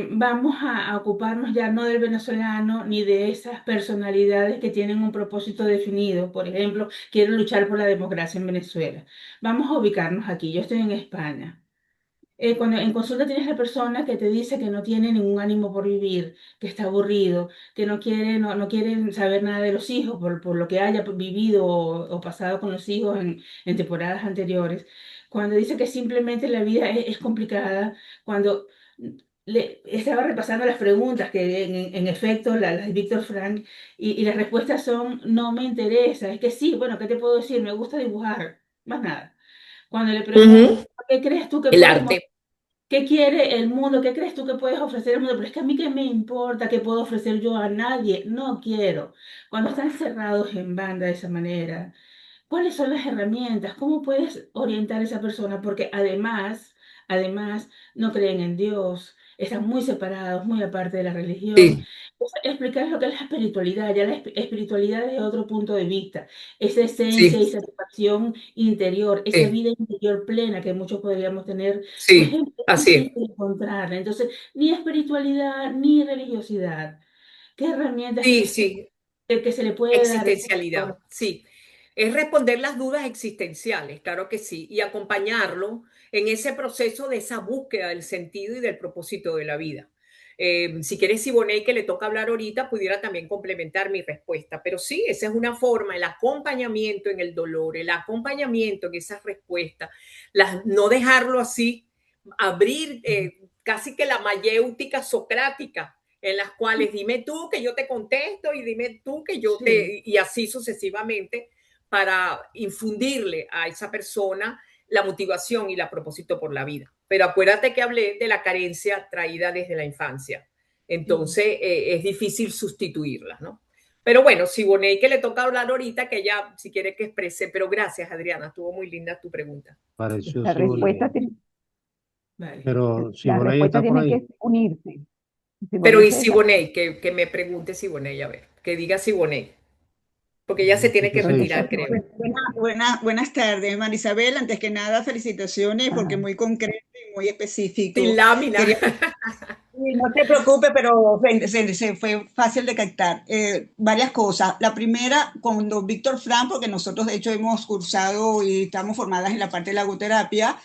Speaker 9: Vamos a ocuparnos ya no del venezolano ni de esas personalidades que tienen un propósito definido. Por ejemplo, quiero luchar por la democracia en Venezuela. Vamos a ubicarnos aquí. Yo estoy en España. Cuando en consulta tienes la persona que te dice que no tiene ningún ánimo por vivir, que está aburrido, que no quiere saber nada de los hijos por lo que haya vivido o pasado con los hijos en temporadas anteriores. Cuando dice que simplemente la vida es complicada, cuando estaba repasando las preguntas que en efecto las de Víctor Frank y las respuestas son no me interesa, es que sí, bueno, ¿qué te puedo decir? Me gusta dibujar, más nada. Cuando le pregunto, ¿qué crees tú que
Speaker 1: el arte?
Speaker 9: ¿Qué quiere el mundo? ¿Qué crees tú que puedes ofrecer al mundo? Pero es que a mí qué me importa, qué puedo ofrecer yo a nadie. No quiero. Cuando están cerrados en banda de esa manera, ¿cuáles son las herramientas? ¿Cómo puedes orientar a esa persona? Porque además, no creen en Dios, están muy separados, muy aparte de la religión.
Speaker 1: Sí.
Speaker 9: Explicar lo que es la espiritualidad, ya la espiritualidad desde otro punto de vista, esa esencia y satisfacción interior, esa vida interior plena que muchos podríamos tener.
Speaker 1: Sí, así es.
Speaker 9: Encontrarla. Entonces, ni espiritualidad ni religiosidad. ¿Qué herramientas que se le puede dar?
Speaker 1: Existencialidad, sí. Es responder las dudas existenciales, claro que sí, y acompañarlo en ese proceso de esa búsqueda del sentido y del propósito de la vida. Si quieres, Siboney, que le toca hablar ahorita, pudiera también complementar mi respuesta, pero sí, esa es una forma, el acompañamiento en el dolor, el acompañamiento en esas respuestas, no dejarlo así, abrir casi que la mayéutica socrática, en las cuales dime tú que yo te contesto y dime tú que yo
Speaker 3: Sí.
Speaker 1: y así sucesivamente para infundirle a esa persona la motivación y el propósito por la vida. Pero acuérdate que hablé de la carencia traída desde la infancia. Entonces es difícil sustituirla, ¿no? Pero bueno, Siboney, que le toca hablar ahorita, que ella si quiere que exprese, pero gracias, Adriana, estuvo muy linda tu pregunta.
Speaker 2: Pareció
Speaker 3: La respuesta,
Speaker 2: Siboney.
Speaker 9: Vale.
Speaker 2: Pero
Speaker 3: la
Speaker 2: Siboney
Speaker 3: respuesta
Speaker 2: está por
Speaker 3: tiene
Speaker 2: ahí.
Speaker 3: que unirse.
Speaker 1: Pero
Speaker 3: Siboney
Speaker 1: y
Speaker 3: César.
Speaker 1: Siboney, que me pregunte Siboney, a ver, que diga Siboney, porque ella se
Speaker 2: No sé
Speaker 1: tiene
Speaker 2: qué
Speaker 1: que
Speaker 2: se
Speaker 1: retirar,
Speaker 2: hizo.
Speaker 1: creo.
Speaker 10: Buenas tardes, Marisabel. Antes que nada, felicitaciones porque
Speaker 3: Ajá.
Speaker 10: muy concreto y muy
Speaker 1: Sin
Speaker 10: específico.
Speaker 1: lámina.
Speaker 10: Quería, sí, no te preocupes, pero se fue fácil de captar. Varias cosas. La primera, cuando Víctor Frank, porque nosotros de hecho hemos cursado y estamos formadas en la parte de la logoterapia,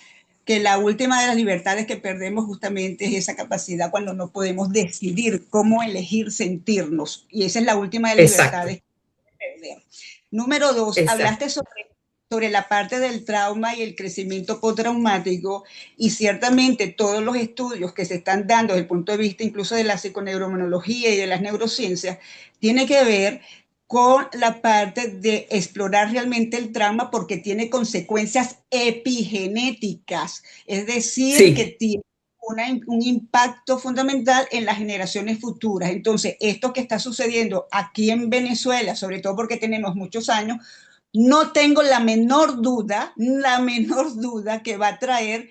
Speaker 10: que la última de las libertades que perdemos justamente es esa capacidad cuando no podemos decidir cómo elegir sentirnos. Y esa es la última de las
Speaker 1: Exacto,
Speaker 10: libertades que perdemos. Número dos,
Speaker 1: exacto.
Speaker 10: hablaste sobre la parte del trauma y el crecimiento postraumático y ciertamente todos los estudios que se están dando desde el punto de vista incluso de la psiconeuroinmunología y de las neurociencias tiene que ver con la parte de explorar realmente el trauma porque tiene consecuencias epigenéticas, es decir, que
Speaker 1: Sí,
Speaker 10: tiene un impacto fundamental en las generaciones futuras. Entonces, esto que está sucediendo aquí en Venezuela, sobre todo porque tenemos muchos años, no tengo la menor duda que va a traer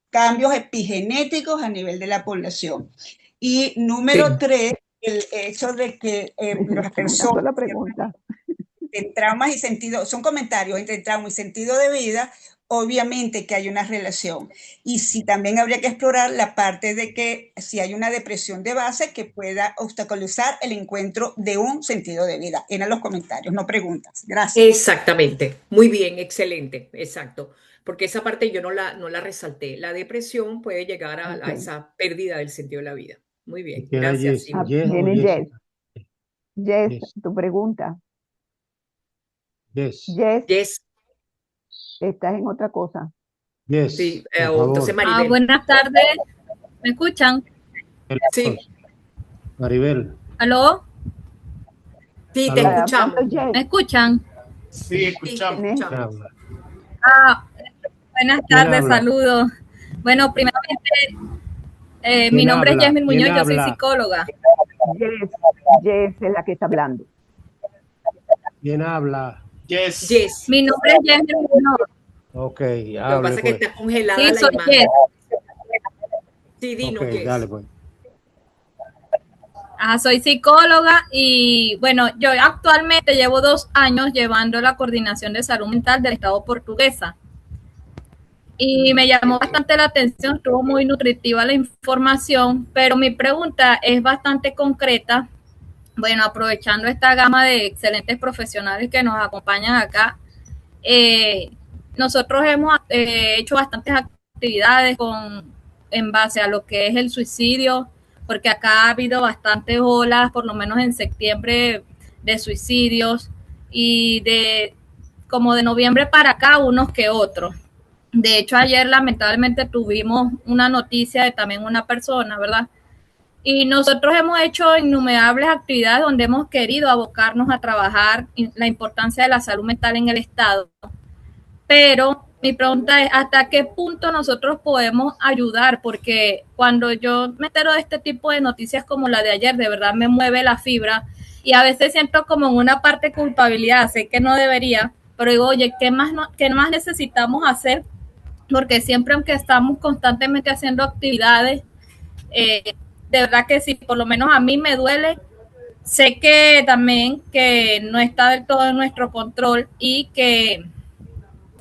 Speaker 10: cambios epigenéticos a nivel de la población. Y número
Speaker 1: sí.
Speaker 10: tres, el hecho de que las
Speaker 3: Fue una
Speaker 10: personas
Speaker 3: sola pregunta.
Speaker 10: en traumas y sentido, son comentarios entre trauma y sentido de vida, obviamente que hay una relación. Y sí, también habría que explorar la parte de que si hay una depresión de base que pueda obstaculizar el encuentro de un sentido de vida. Eran los comentarios, no preguntas. Gracias.
Speaker 1: Exactamente. Muy bien, excelente, exacto. Porque esa parte yo no la resalté. La depresión puede llegar a,
Speaker 3: Ok.
Speaker 1: a esa pérdida del sentido de la vida. Muy
Speaker 2: ¿Y
Speaker 1: bien,
Speaker 2: qué era
Speaker 1: gracias,
Speaker 2: Jess?
Speaker 3: Ah,
Speaker 1: Simón.
Speaker 2: ¿Jess o
Speaker 3: viene Jess.
Speaker 2: Jessica?
Speaker 3: Jess,
Speaker 2: Jess.
Speaker 3: tu pregunta.
Speaker 2: Jess.
Speaker 3: Jess,
Speaker 1: Yes,
Speaker 3: estás en otra cosa.
Speaker 2: Jess,
Speaker 1: sí,
Speaker 2: por
Speaker 1: entonces
Speaker 2: favor.
Speaker 1: Maribel.
Speaker 11: Buenas tardes, ¿me escuchan?
Speaker 1: Sí,
Speaker 2: Maribel.
Speaker 11: ¿Aló?
Speaker 1: sí, te
Speaker 2: Aló.
Speaker 1: escuchamos.
Speaker 3: Hablando Jess,
Speaker 11: ¿Me escuchan?
Speaker 7: Sí,
Speaker 1: Sí, te
Speaker 7: escuchamos.
Speaker 3: tienes,
Speaker 2: ¿Quién
Speaker 1: escuchamos.
Speaker 2: habla?
Speaker 11: Ah, buenas
Speaker 2: ¿Quién
Speaker 11: tardes,
Speaker 2: habla?
Speaker 11: saludos. Bueno, primeramente, mi
Speaker 2: ¿Quién
Speaker 11: nombre es
Speaker 2: habla?
Speaker 11: Yasmin
Speaker 2: ¿Quién
Speaker 11: Muñoz, yo soy
Speaker 2: habla?
Speaker 11: psicóloga.
Speaker 3: Jess es la que está hablando.
Speaker 2: ¿Quién habla?
Speaker 7: Yes.
Speaker 1: Yes.
Speaker 11: Mi nombre es Yasmin Muñoz.
Speaker 2: Ok,
Speaker 1: Lo que
Speaker 2: hable
Speaker 1: pasa es que
Speaker 2: pues.
Speaker 1: está congelada
Speaker 11: Sí,
Speaker 1: la
Speaker 11: soy
Speaker 1: imagen.
Speaker 11: Jess.
Speaker 1: Sí,
Speaker 2: Ok,
Speaker 1: dinos,
Speaker 2: dale
Speaker 1: Yes.
Speaker 2: pues.
Speaker 11: Soy psicóloga y bueno, yo actualmente llevo 2 años llevando la coordinación de salud mental del Estado portuguesa. Y me llamó bastante la atención, estuvo muy nutritiva la información, pero mi pregunta es bastante concreta. Bueno, aprovechando esta gama de excelentes profesionales que nos acompañan acá, nosotros hemos hecho bastantes actividades en base a lo que es el suicidio, porque acá ha habido bastantes olas, por lo menos en septiembre, de suicidios y como de noviembre para acá, unos que otros. De hecho, ayer lamentablemente tuvimos una noticia de también una persona, ¿verdad? Y nosotros hemos hecho innumerables actividades donde hemos querido abocarnos a trabajar la importancia de la salud mental en el Estado. Pero mi pregunta es, ¿hasta qué punto nosotros podemos ayudar? Porque cuando yo me entero de este tipo de noticias como la de ayer, de verdad me mueve la fibra y a veces siento como en una parte de culpabilidad, sé que no debería, pero digo, oye, qué más necesitamos hacer? Porque siempre, aunque estamos constantemente haciendo actividades, de verdad que sí, por lo menos a mí me duele. Sé que también que no está del todo en nuestro control y que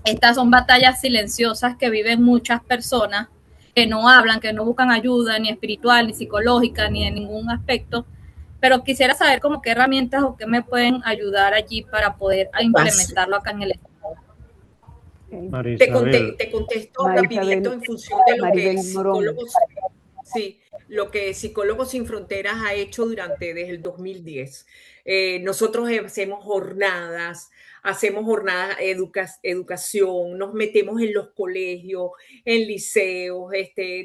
Speaker 11: estas son batallas silenciosas que viven muchas personas que no hablan, que no buscan ayuda ni espiritual, ni psicológica, ni en ningún aspecto. Pero quisiera saber como qué herramientas o qué me pueden ayudar allí para poder implementarlo acá en el Estado.
Speaker 2: Marisabel.
Speaker 1: Te contesto
Speaker 3: Marisabel,
Speaker 1: rapidito en función de lo que
Speaker 3: Maribel Morón.
Speaker 1: lo que Psicólogos Sin Fronteras ha hecho desde el 2010. Nosotros hacemos jornadas educación, nos metemos en los colegios, en liceos,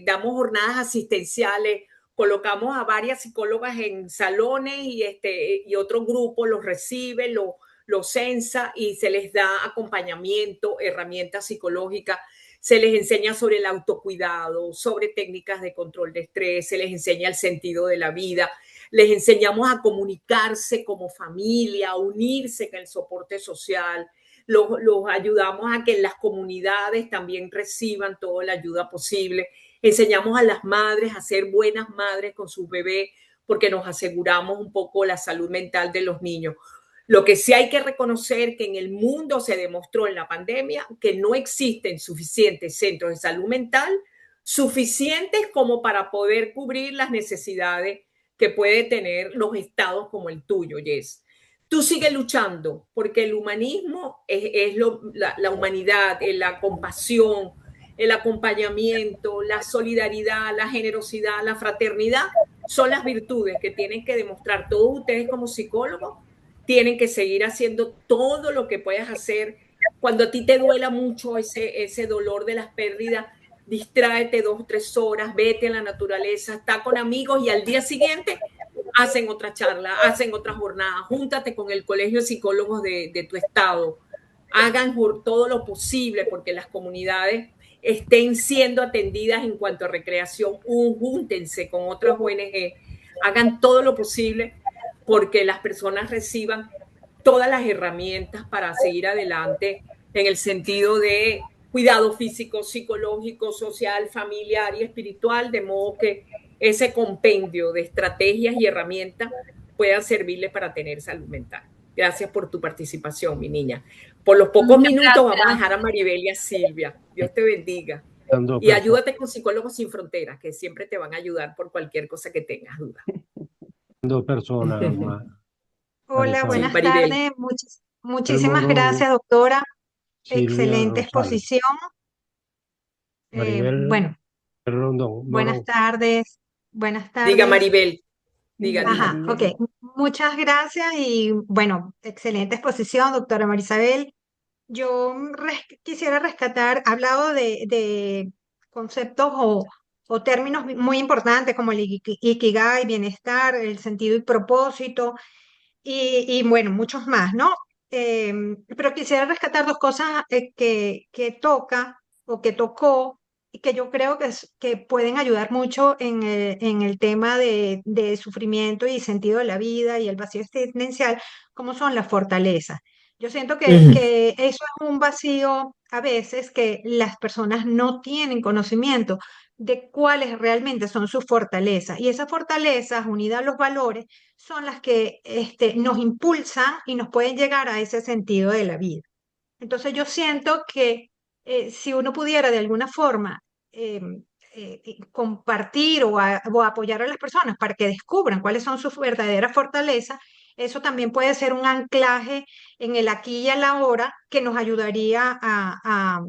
Speaker 1: damos jornadas asistenciales colocamos a varias psicólogas en salones y otro grupo los recibe, lo censa y se les da acompañamiento, herramientas psicológicas, se les enseña sobre el autocuidado, sobre técnicas de control de estrés, se les enseña el sentido de la vida, les enseñamos a comunicarse como familia, a unirse con el soporte social, los ayudamos a que en las comunidades también reciban toda la ayuda posible, enseñamos a las madres a ser buenas madres con sus bebés porque nos aseguramos un poco la salud mental de los niños. Lo que sí hay que reconocer que en el mundo se demostró en la pandemia que no existen suficientes centros de salud mental suficientes como para poder cubrir las necesidades que puede tener los estados como el tuyo, Jess. Tú sigues luchando porque el humanismo es la humanidad, es la compasión, el acompañamiento, la solidaridad, la generosidad, la fraternidad son las virtudes que tienen que demostrar todos ustedes como psicólogos. Tienen que seguir haciendo todo lo que puedas hacer. Cuando a ti te duela mucho ese dolor de las pérdidas, distráete 2 o 3 horas, vete a la naturaleza, está con amigos y al día siguiente hacen otra charla, hacen otra jornada, júntate con el colegio de psicólogos de tu estado, hagan todo lo posible porque las comunidades estén siendo atendidas en cuanto a recreación, júntense con otras ONG, hagan todo lo posible porque las personas reciban todas las herramientas para seguir adelante en el sentido de cuidado físico, psicológico, social, familiar y espiritual, de modo que ese compendio de estrategias y herramientas puedan servirles para tener salud mental. Gracias por tu participación, mi niña. Por los pocos minutos vamos a dejar a Maribel y a Silvia. Dios te bendiga. Y ayúdate con Psicólogos Sin Fronteras, que siempre te van a ayudar por cualquier cosa que tengas duda.
Speaker 2: 2 personas más.
Speaker 4: Hola,
Speaker 2: Marisabel.
Speaker 4: buenas
Speaker 1: Maribel.
Speaker 4: tardes. Muchísimas
Speaker 2: Rondón,
Speaker 4: gracias, doctora.
Speaker 2: Silvia
Speaker 4: Excelente
Speaker 2: Rosales.
Speaker 4: exposición.
Speaker 2: Maribel
Speaker 4: Bueno,
Speaker 2: Rondón.
Speaker 4: buenas tardes. Buenas
Speaker 1: Diga,
Speaker 4: tardes.
Speaker 1: Maribel. Diga.
Speaker 4: Ajá, ok. Muchas gracias y bueno, excelente exposición, doctora Marisabel. Yo quisiera rescatar, ha hablado de conceptos o términos muy importantes como el ikigai, bienestar, el sentido y propósito, y bueno, muchos más, ¿no? Pero quisiera rescatar 2 cosas que toca o que tocó y que yo creo que pueden ayudar mucho en el tema de sufrimiento y sentido de la vida y el vacío existencial, como son las fortalezas. Yo siento que eso es un vacío a veces que las personas no tienen conocimiento de cuáles realmente son sus fortalezas. Y esas fortalezas, unidas a los valores, son las que nos impulsan y nos pueden llegar a ese sentido de la vida. Entonces yo siento que si uno pudiera de alguna forma eh, compartir o apoyar a las personas para que descubran cuáles son sus verdaderas fortalezas, eso también puede ser un anclaje en el aquí y el ahora que nos ayudaría a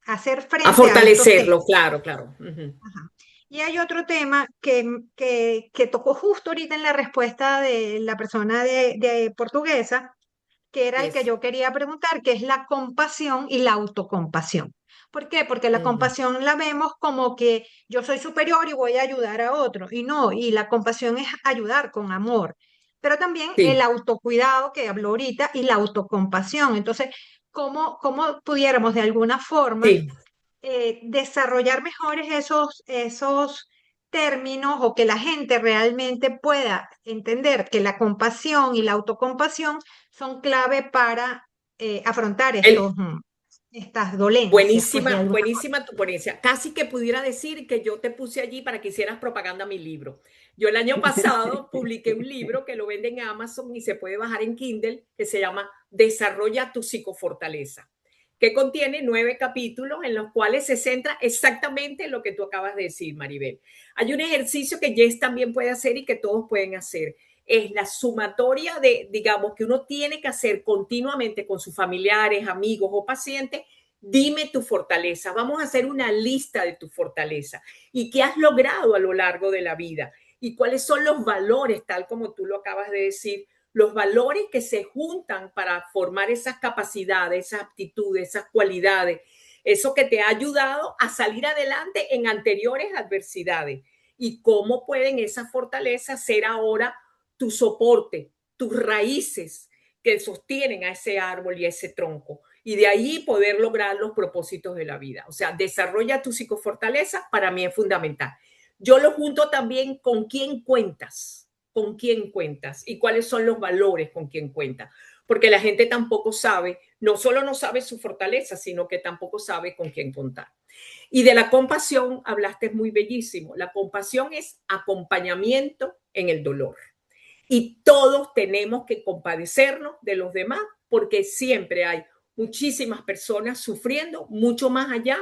Speaker 4: hacer frente
Speaker 1: A
Speaker 4: a estos
Speaker 1: fortalecerlo,
Speaker 4: temas.
Speaker 1: claro.
Speaker 4: Ajá. Y hay otro tema que tocó justo ahorita en la respuesta de la persona de portuguesa, que era el que
Speaker 1: Yes.
Speaker 4: yo quería preguntar, que es la compasión y la autocompasión. ¿Por qué? Porque la compasión la vemos como que yo soy superior y voy a ayudar a otro. Y no, y la compasión es ayudar con amor. Pero también el
Speaker 1: Sí,
Speaker 4: autocuidado que habló ahorita y la autocompasión. Entonces, ¿cómo pudiéramos de alguna forma
Speaker 1: sí.
Speaker 4: desarrollar mejores esos términos o que la gente realmente pueda entender que la compasión y la autocompasión son clave para afrontar estas dolencias, pues de alguna forma.
Speaker 1: Buenísima tu ponencia. Casi que pudiera decir que yo te puse allí para que hicieras propaganda a mi libro. Yo el año pasado publiqué un libro que lo venden en Amazon y se puede bajar en Kindle, que se llama Desarrolla tu psicofortaleza, que contiene 9 capítulos en los cuales se centra exactamente en lo que tú acabas de decir, Maribel. Hay un ejercicio que Jess también puede hacer y que todos pueden hacer. Es la sumatoria digamos, que uno tiene que hacer continuamente con sus familiares, amigos o pacientes. Dime tu fortaleza. Vamos a hacer una lista de tu fortaleza y qué has logrado a lo largo de la vida y cuáles son los valores, tal como tú lo acabas de decir, los valores que se juntan para formar esas capacidades, esas aptitudes, esas cualidades eso que te ha ayudado a salir adelante en anteriores adversidades y cómo pueden esas fortalezas ser ahora tu soporte, tus raíces que sostienen a ese árbol y a ese tronco y de ahí poder lograr los propósitos de la vida. O sea, desarrolla tu psicofortaleza, para mí es fundamental. Yo lo junto también con quién cuentas y cuáles son los valores con quién cuentas, porque la gente tampoco sabe, no solo no sabe su fortaleza, sino que tampoco sabe con quién contar. Y de la compasión hablaste muy bellísimo. La compasión es acompañamiento en el dolor. Y todos tenemos que compadecernos de los demás porque siempre hay muchísimas personas sufriendo mucho más allá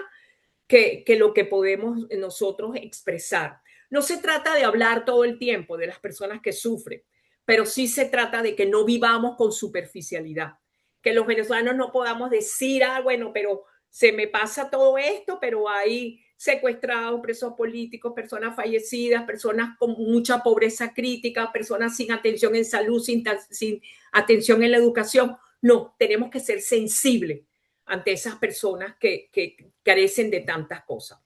Speaker 1: que lo que podemos nosotros expresar. No se trata de hablar todo el tiempo de las personas que sufren, pero sí se trata de que no vivamos con superficialidad, que los venezolanos no podamos decir, bueno, pero se me pasa todo esto, pero hay secuestrados, presos políticos, personas fallecidas, personas con mucha pobreza crítica, personas sin atención en salud, sin atención en la educación. No, tenemos que ser sensibles ante esas personas que carecen de tantas cosas.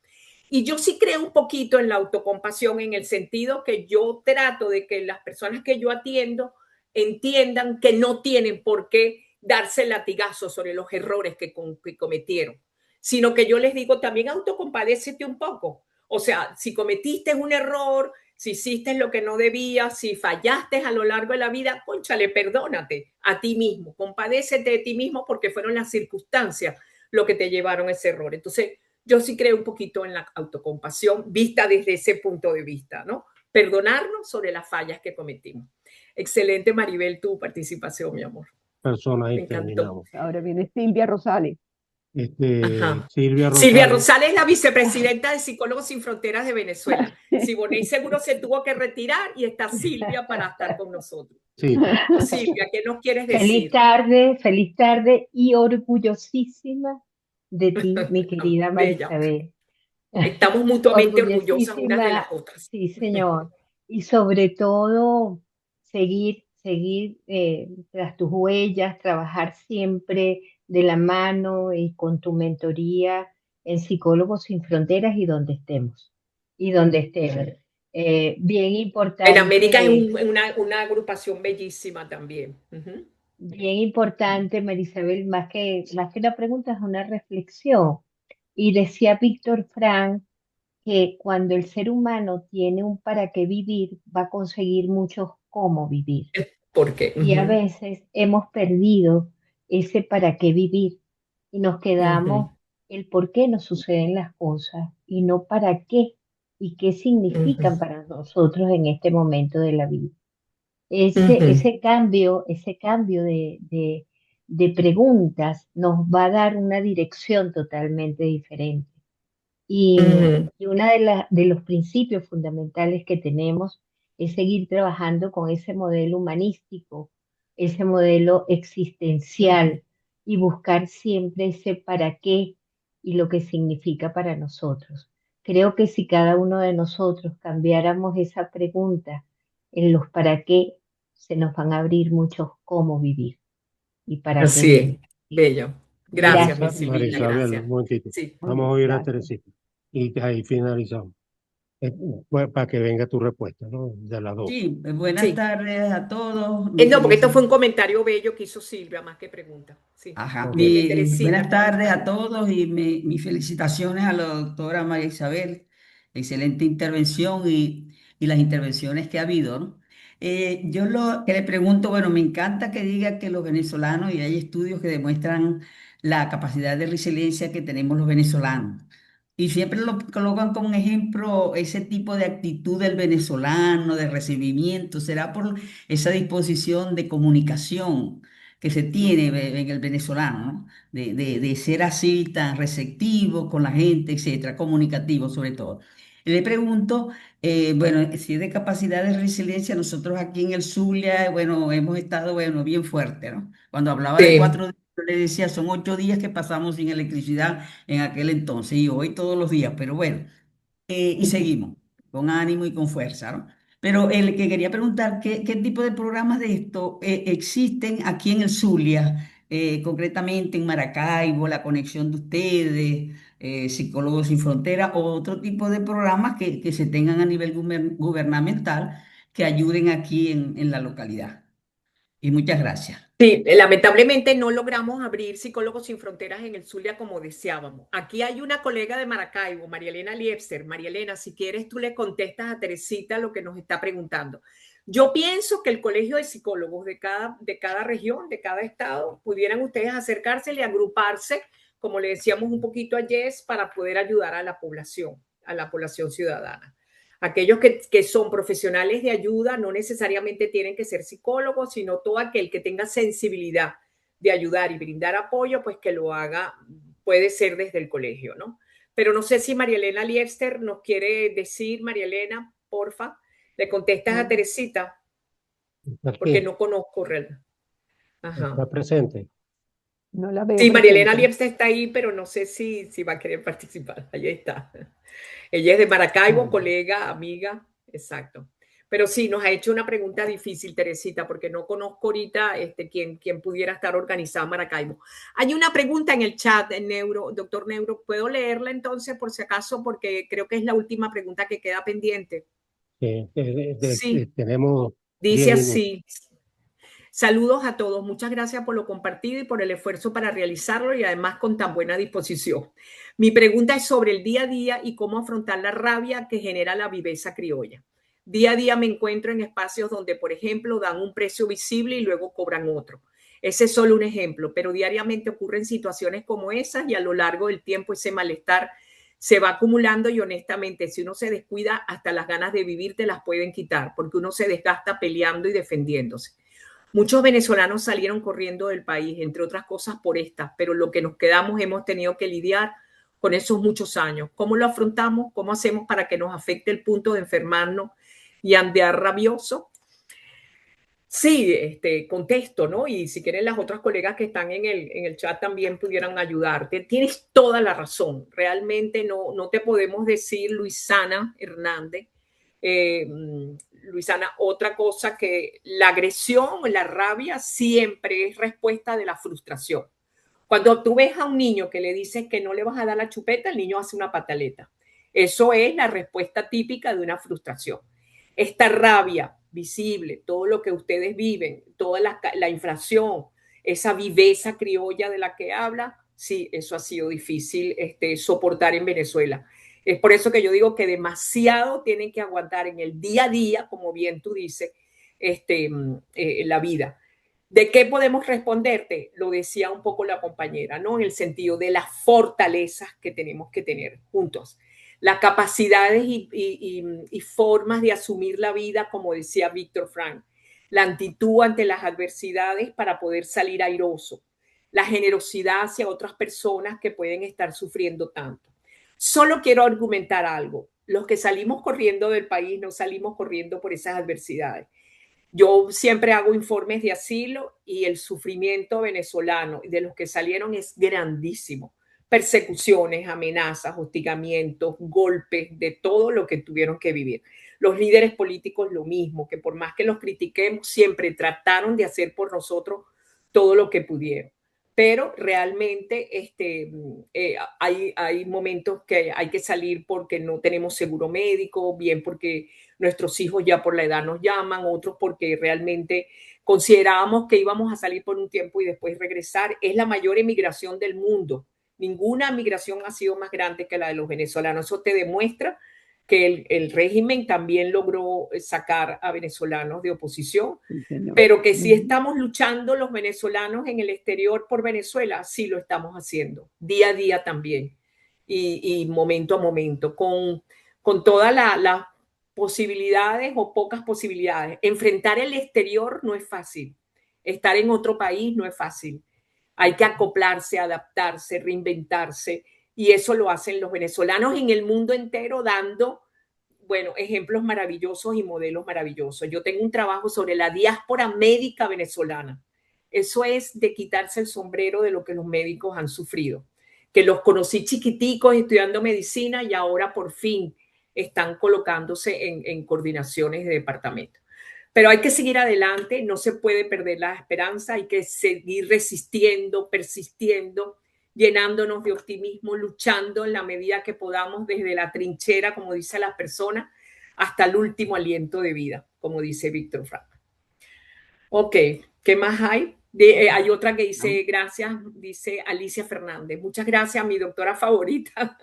Speaker 1: Y yo sí creo un poquito en la autocompasión en el sentido que yo trato de que las personas que yo atiendo entiendan que no tienen por qué darse latigazos sobre los errores que cometieron, sino que yo les digo también autocompadécete un poco. O sea, si cometiste un error, si hiciste lo que no debías, si fallaste a lo largo de la vida, cónchale, perdónate a ti mismo, compadécete de ti mismo porque fueron las circunstancias lo que te llevaron a ese error. Entonces, yo sí creo un poquito en la autocompasión vista desde ese punto de vista, ¿no? Perdonarnos sobre las fallas que cometimos. Excelente, Maribel, tu participación, mi amor.
Speaker 2: Personas
Speaker 1: Me
Speaker 2: y
Speaker 1: encantó.
Speaker 2: terminamos.
Speaker 3: Ahora viene Silvia Rosales.
Speaker 2: Silvia
Speaker 1: Silvia
Speaker 2: Rosales.
Speaker 1: Rosales es la vicepresidenta de Psicólogos Sin Fronteras de Venezuela. Siboney seguro se tuvo que retirar y está Silvia para estar con nosotros.
Speaker 2: Sí.
Speaker 1: Silvia, ¿qué nos quieres decir?
Speaker 12: Feliz tarde y orgullosísima de ti, mi querida
Speaker 1: Bella.
Speaker 12: Marisabel.
Speaker 1: Estamos mutuamente orgullosas unas de las otras.
Speaker 12: Sí, señor. Y sobre todo, seguir tras tus huellas, trabajar siempre de la mano y con tu mentoría en Psicólogos Sin Fronteras y donde estemos. Bien importante.
Speaker 1: En América es una agrupación bellísima también.
Speaker 12: Bien importante, Marisabel, más que una pregunta, es una reflexión. Y decía Víctor Frank que cuando el ser humano tiene un para qué vivir, va a conseguir muchos cómo vivir.
Speaker 1: ¿Por qué?
Speaker 12: Y a veces hemos perdido ese para qué vivir y nos quedamos el por qué nos suceden las cosas y no para qué y qué significan para nosotros en este momento de la vida. Ese cambio de preguntas nos va a dar una dirección totalmente diferente. Y uno de los principios fundamentales que tenemos es seguir trabajando con ese modelo humanístico, ese modelo existencial y buscar siempre ese para qué y lo que significa para nosotros. Creo que si cada uno de nosotros cambiáramos esa pregunta en los para qué, se nos van a abrir muchos cómo vivir y para qué.
Speaker 1: Así es, bello. Gracias,
Speaker 12: Gracias.
Speaker 1: mi Silvina,
Speaker 2: Marisabel,
Speaker 1: gracias.
Speaker 2: un momentito.
Speaker 1: Sí.
Speaker 2: Vamos a oír a
Speaker 3: Gracias.
Speaker 2: Teresita. Y ahí finalizamos. Pues, para que venga tu respuesta, ¿no? De las dos.
Speaker 13: Sí, buenas
Speaker 1: Sí.
Speaker 13: tardes a todos.
Speaker 1: No, porque esto fue un comentario bello que hizo Silvia, más que pregunta. Sí.
Speaker 13: Ajá.
Speaker 2: Ok.
Speaker 1: Dime, Teresita.
Speaker 13: Buenas tardes a todos y mis felicitaciones a la doctora María Isabel. Excelente intervención y las intervenciones que ha habido, ¿no? Yo lo que le pregunto, bueno, me encanta que diga que los venezolanos, y hay estudios que demuestran la capacidad de resiliencia que tenemos los venezolanos. Y siempre lo colocan como un ejemplo ese tipo de actitud del venezolano, de recibimiento. ¿Será por esa disposición de comunicación que se tiene en el venezolano, ¿no? De ser así tan receptivo con la gente, etcétera, comunicativo sobre todo? Le pregunto, bueno, si es de capacidad de resiliencia, nosotros aquí en el Zulia, bueno, hemos estado, bueno, bien fuerte, ¿no? Cuando hablaba de
Speaker 1: Sí.
Speaker 13: 4 días, yo le decía, son 8 días que pasamos sin electricidad en aquel entonces y hoy todos los días, pero bueno, y seguimos con ánimo y con fuerza, ¿no? Pero el que quería preguntar, ¿qué tipo de programas de esto existen aquí en el Zulia concretamente en Maracaibo, la conexión de ustedes, Psicólogos Sin Fronteras, o otro tipo de programas que se tengan a nivel gubernamental que ayuden aquí en la localidad. Y muchas gracias.
Speaker 1: Sí, lamentablemente no logramos abrir Psicólogos Sin Fronteras en el Zulia como deseábamos. Aquí hay una colega de Maracaibo, María Elena Liebster. María Elena, si quieres, tú le contestas a Teresita lo que nos está preguntando. Yo pienso que el Colegio de Psicólogos de cada región, de cada estado, pudieran ustedes acercarse y agruparse, como le decíamos un poquito a Jess, para poder ayudar a la población ciudadana. Aquellos que son profesionales de ayuda no necesariamente tienen que ser psicólogos, sino todo aquel que tenga sensibilidad de ayudar y brindar apoyo, pues que lo haga, puede ser desde el colegio, ¿no? Pero no sé si María Elena Liebster nos quiere decir, María Elena, porfa, le contestas a Teresita, porque no conozco realmente.
Speaker 2: Está presente.
Speaker 3: No la veo
Speaker 1: Sí, María Elena
Speaker 3: presente.
Speaker 1: Liebster está ahí, pero no sé si va a querer participar. Ahí está. Ella es de Maracaibo, colega, amiga, exacto. Pero sí, nos ha hecho una pregunta difícil, Teresita, porque no conozco ahorita quién pudiera estar organizado en Maracaibo. Hay una pregunta en el chat, doctor Neuro. ¿Puedo leerla entonces, por si acaso? Porque creo que es la última pregunta que queda pendiente.
Speaker 2: Sí, tenemos 10
Speaker 1: Dice
Speaker 2: minutos.
Speaker 1: así. Saludos a todos. Muchas gracias por lo compartido y por el esfuerzo para realizarlo y además con tan buena disposición. Mi pregunta es sobre el día a día y cómo afrontar la rabia que genera la viveza criolla. Día a día me encuentro en espacios donde, por ejemplo, dan un precio visible y luego cobran otro. Ese es solo un ejemplo, pero diariamente ocurren situaciones como esas y a lo largo del tiempo ese malestar se va acumulando y honestamente, si uno se descuida, hasta las ganas de vivir te las pueden quitar porque uno se desgasta peleando y defendiéndose. Muchos venezolanos salieron corriendo del país, entre otras cosas por estas, pero lo que nos quedamos hemos tenido que lidiar con esos muchos años. ¿Cómo lo afrontamos? ¿Cómo hacemos para que nos afecte el punto de enfermarnos y andear rabioso? Sí, contesto, ¿no? Y si quieren las otras colegas que están en el chat también pudieran ayudarte. Tienes toda la razón. Realmente no te podemos decir, Luisana Hernández, Luisana, otra cosa que la agresión, la rabia siempre es respuesta de la frustración. Cuando tú ves a un niño que le dices que no le vas a dar la chupeta, el niño hace una pataleta. Eso es la respuesta típica de una frustración. Esta rabia visible, todo lo que ustedes viven, toda la inflación, esa viveza criolla de la que habla, sí, eso ha sido difícil soportar en Venezuela. Es por eso que yo digo que demasiado tienen que aguantar en el día a día, como bien tú dices, la vida. ¿De qué podemos responderte? Lo decía un poco la compañera, ¿no? En el sentido de las fortalezas que tenemos que tener juntos. Las capacidades y formas de asumir la vida, como decía Víctor Frank. La actitud ante las adversidades para poder salir airoso. La generosidad hacia otras personas que pueden estar sufriendo tanto. Solo quiero argumentar algo. Los que salimos corriendo del país no salimos corriendo por esas adversidades. Yo siempre hago informes de asilo y el sufrimiento venezolano de los que salieron es grandísimo. Persecuciones, amenazas, hostigamientos, golpes, de todo lo que tuvieron que vivir. Los líderes políticos lo mismo, que por más que los critiquemos, siempre trataron de hacer por nosotros todo lo que pudieron. Pero realmente hay momentos que hay que salir porque no tenemos seguro médico, bien porque nuestros hijos ya por la edad nos llaman, otros porque realmente considerábamos que íbamos a salir por un tiempo y después regresar. Es la mayor emigración del mundo. Ninguna migración ha sido más grande que la de los venezolanos. Eso te demuestra que el régimen también logró sacar a venezolanos de oposición, pero que si estamos luchando los venezolanos en el exterior por Venezuela, sí lo estamos haciendo, día a día también, y momento a momento, con todas las posibilidades o pocas posibilidades. Enfrentar el exterior no es fácil, estar en otro país no es fácil. Hay que acoplarse, adaptarse, reinventarse, y eso lo hacen los venezolanos en el mundo entero dando, bueno, ejemplos maravillosos y modelos maravillosos. Yo tengo un trabajo sobre la diáspora médica venezolana. Eso es de quitarse el sombrero de lo que los médicos han sufrido, que los conocí chiquiticos estudiando medicina y ahora por fin están colocándose en coordinaciones de departamento. Pero hay que seguir adelante, no se puede perder la esperanza, hay que seguir resistiendo, persistiendo, llenándonos de optimismo, luchando en la medida que podamos desde la trinchera, como dicen las personas, hasta el último aliento de vida, como dice Víctor Frank. Ok, ¿qué más hay? Hay otra que dice, gracias, dice Alicia Fernández. Muchas gracias a mi doctora favorita,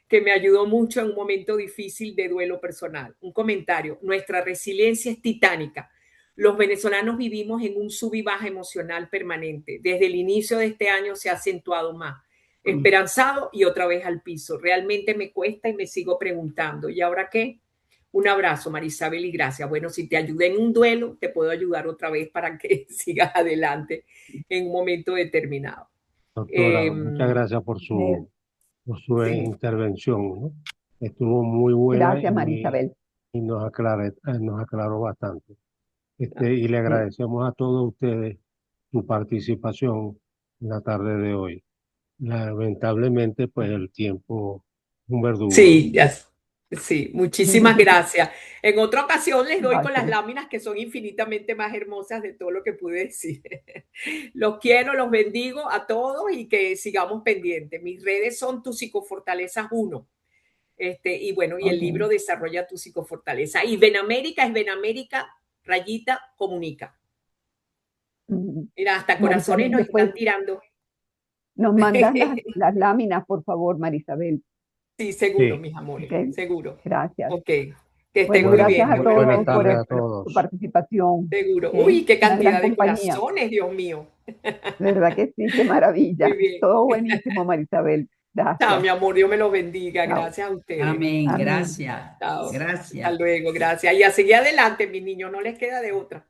Speaker 1: que me ayudó mucho en un momento difícil de duelo personal. Un comentario, nuestra resiliencia es titánica. Los venezolanos vivimos en un sub y baja emocional permanente. Desde el inicio de este año se ha acentuado más. Esperanzado y otra vez al piso. Realmente me cuesta y me sigo preguntando, ¿y ahora qué? Un abrazo, Marisabel, y gracias. Bueno, si te ayudé en un duelo, te puedo ayudar otra vez para que sigas adelante en un momento determinado.
Speaker 2: Doctora, muchas gracias por su
Speaker 1: Sí.
Speaker 2: intervención, ¿no? Estuvo muy buena
Speaker 3: Gracias, Marisabel.
Speaker 2: y nos aclaró bastante. Y le agradecemos a todos ustedes su participación en la tarde de hoy. Lamentablemente, pues el tiempo es un verdugo.
Speaker 1: Sí, sí, muchísimas gracias. En otra ocasión les doy con las láminas que son infinitamente más hermosas de todo lo que pude decir. Los quiero, los bendigo a todos y que sigamos pendientes. Mis redes son Tu Psicofortaleza 1. Y bueno, y el libro Desarrolla tu Psicofortaleza. Y Benamérica es Benamérica _comunica. Mira, hasta corazones nos están tirando.
Speaker 3: Nos mandas las láminas, por favor, Marisabel.
Speaker 1: Sí, seguro, mis amores, seguro.
Speaker 3: Gracias.
Speaker 1: Ok, que estén
Speaker 3: Bueno,
Speaker 1: muy
Speaker 3: gracias
Speaker 1: bien.
Speaker 3: a todos
Speaker 2: Buenas tardes a
Speaker 3: por
Speaker 2: todos.
Speaker 3: su participación.
Speaker 1: Seguro.
Speaker 3: ¿sí?
Speaker 1: Uy, qué
Speaker 3: Una gran
Speaker 1: cantidad de
Speaker 3: compañía.
Speaker 1: corazones, Dios mío.
Speaker 3: ¿Verdad que sí? Qué maravilla.
Speaker 1: Muy bien.
Speaker 3: Todo buenísimo, Marisabel.
Speaker 1: Chao,
Speaker 3: Gracias.
Speaker 1: mi amor, Dios me los bendiga.
Speaker 3: Chao.
Speaker 1: Gracias a ustedes.
Speaker 13: Amén,
Speaker 3: Amén.
Speaker 13: gracias,
Speaker 1: Chao.
Speaker 13: gracias.
Speaker 1: Hasta luego, gracias. Y a seguir adelante, mis niños, no les queda de otra.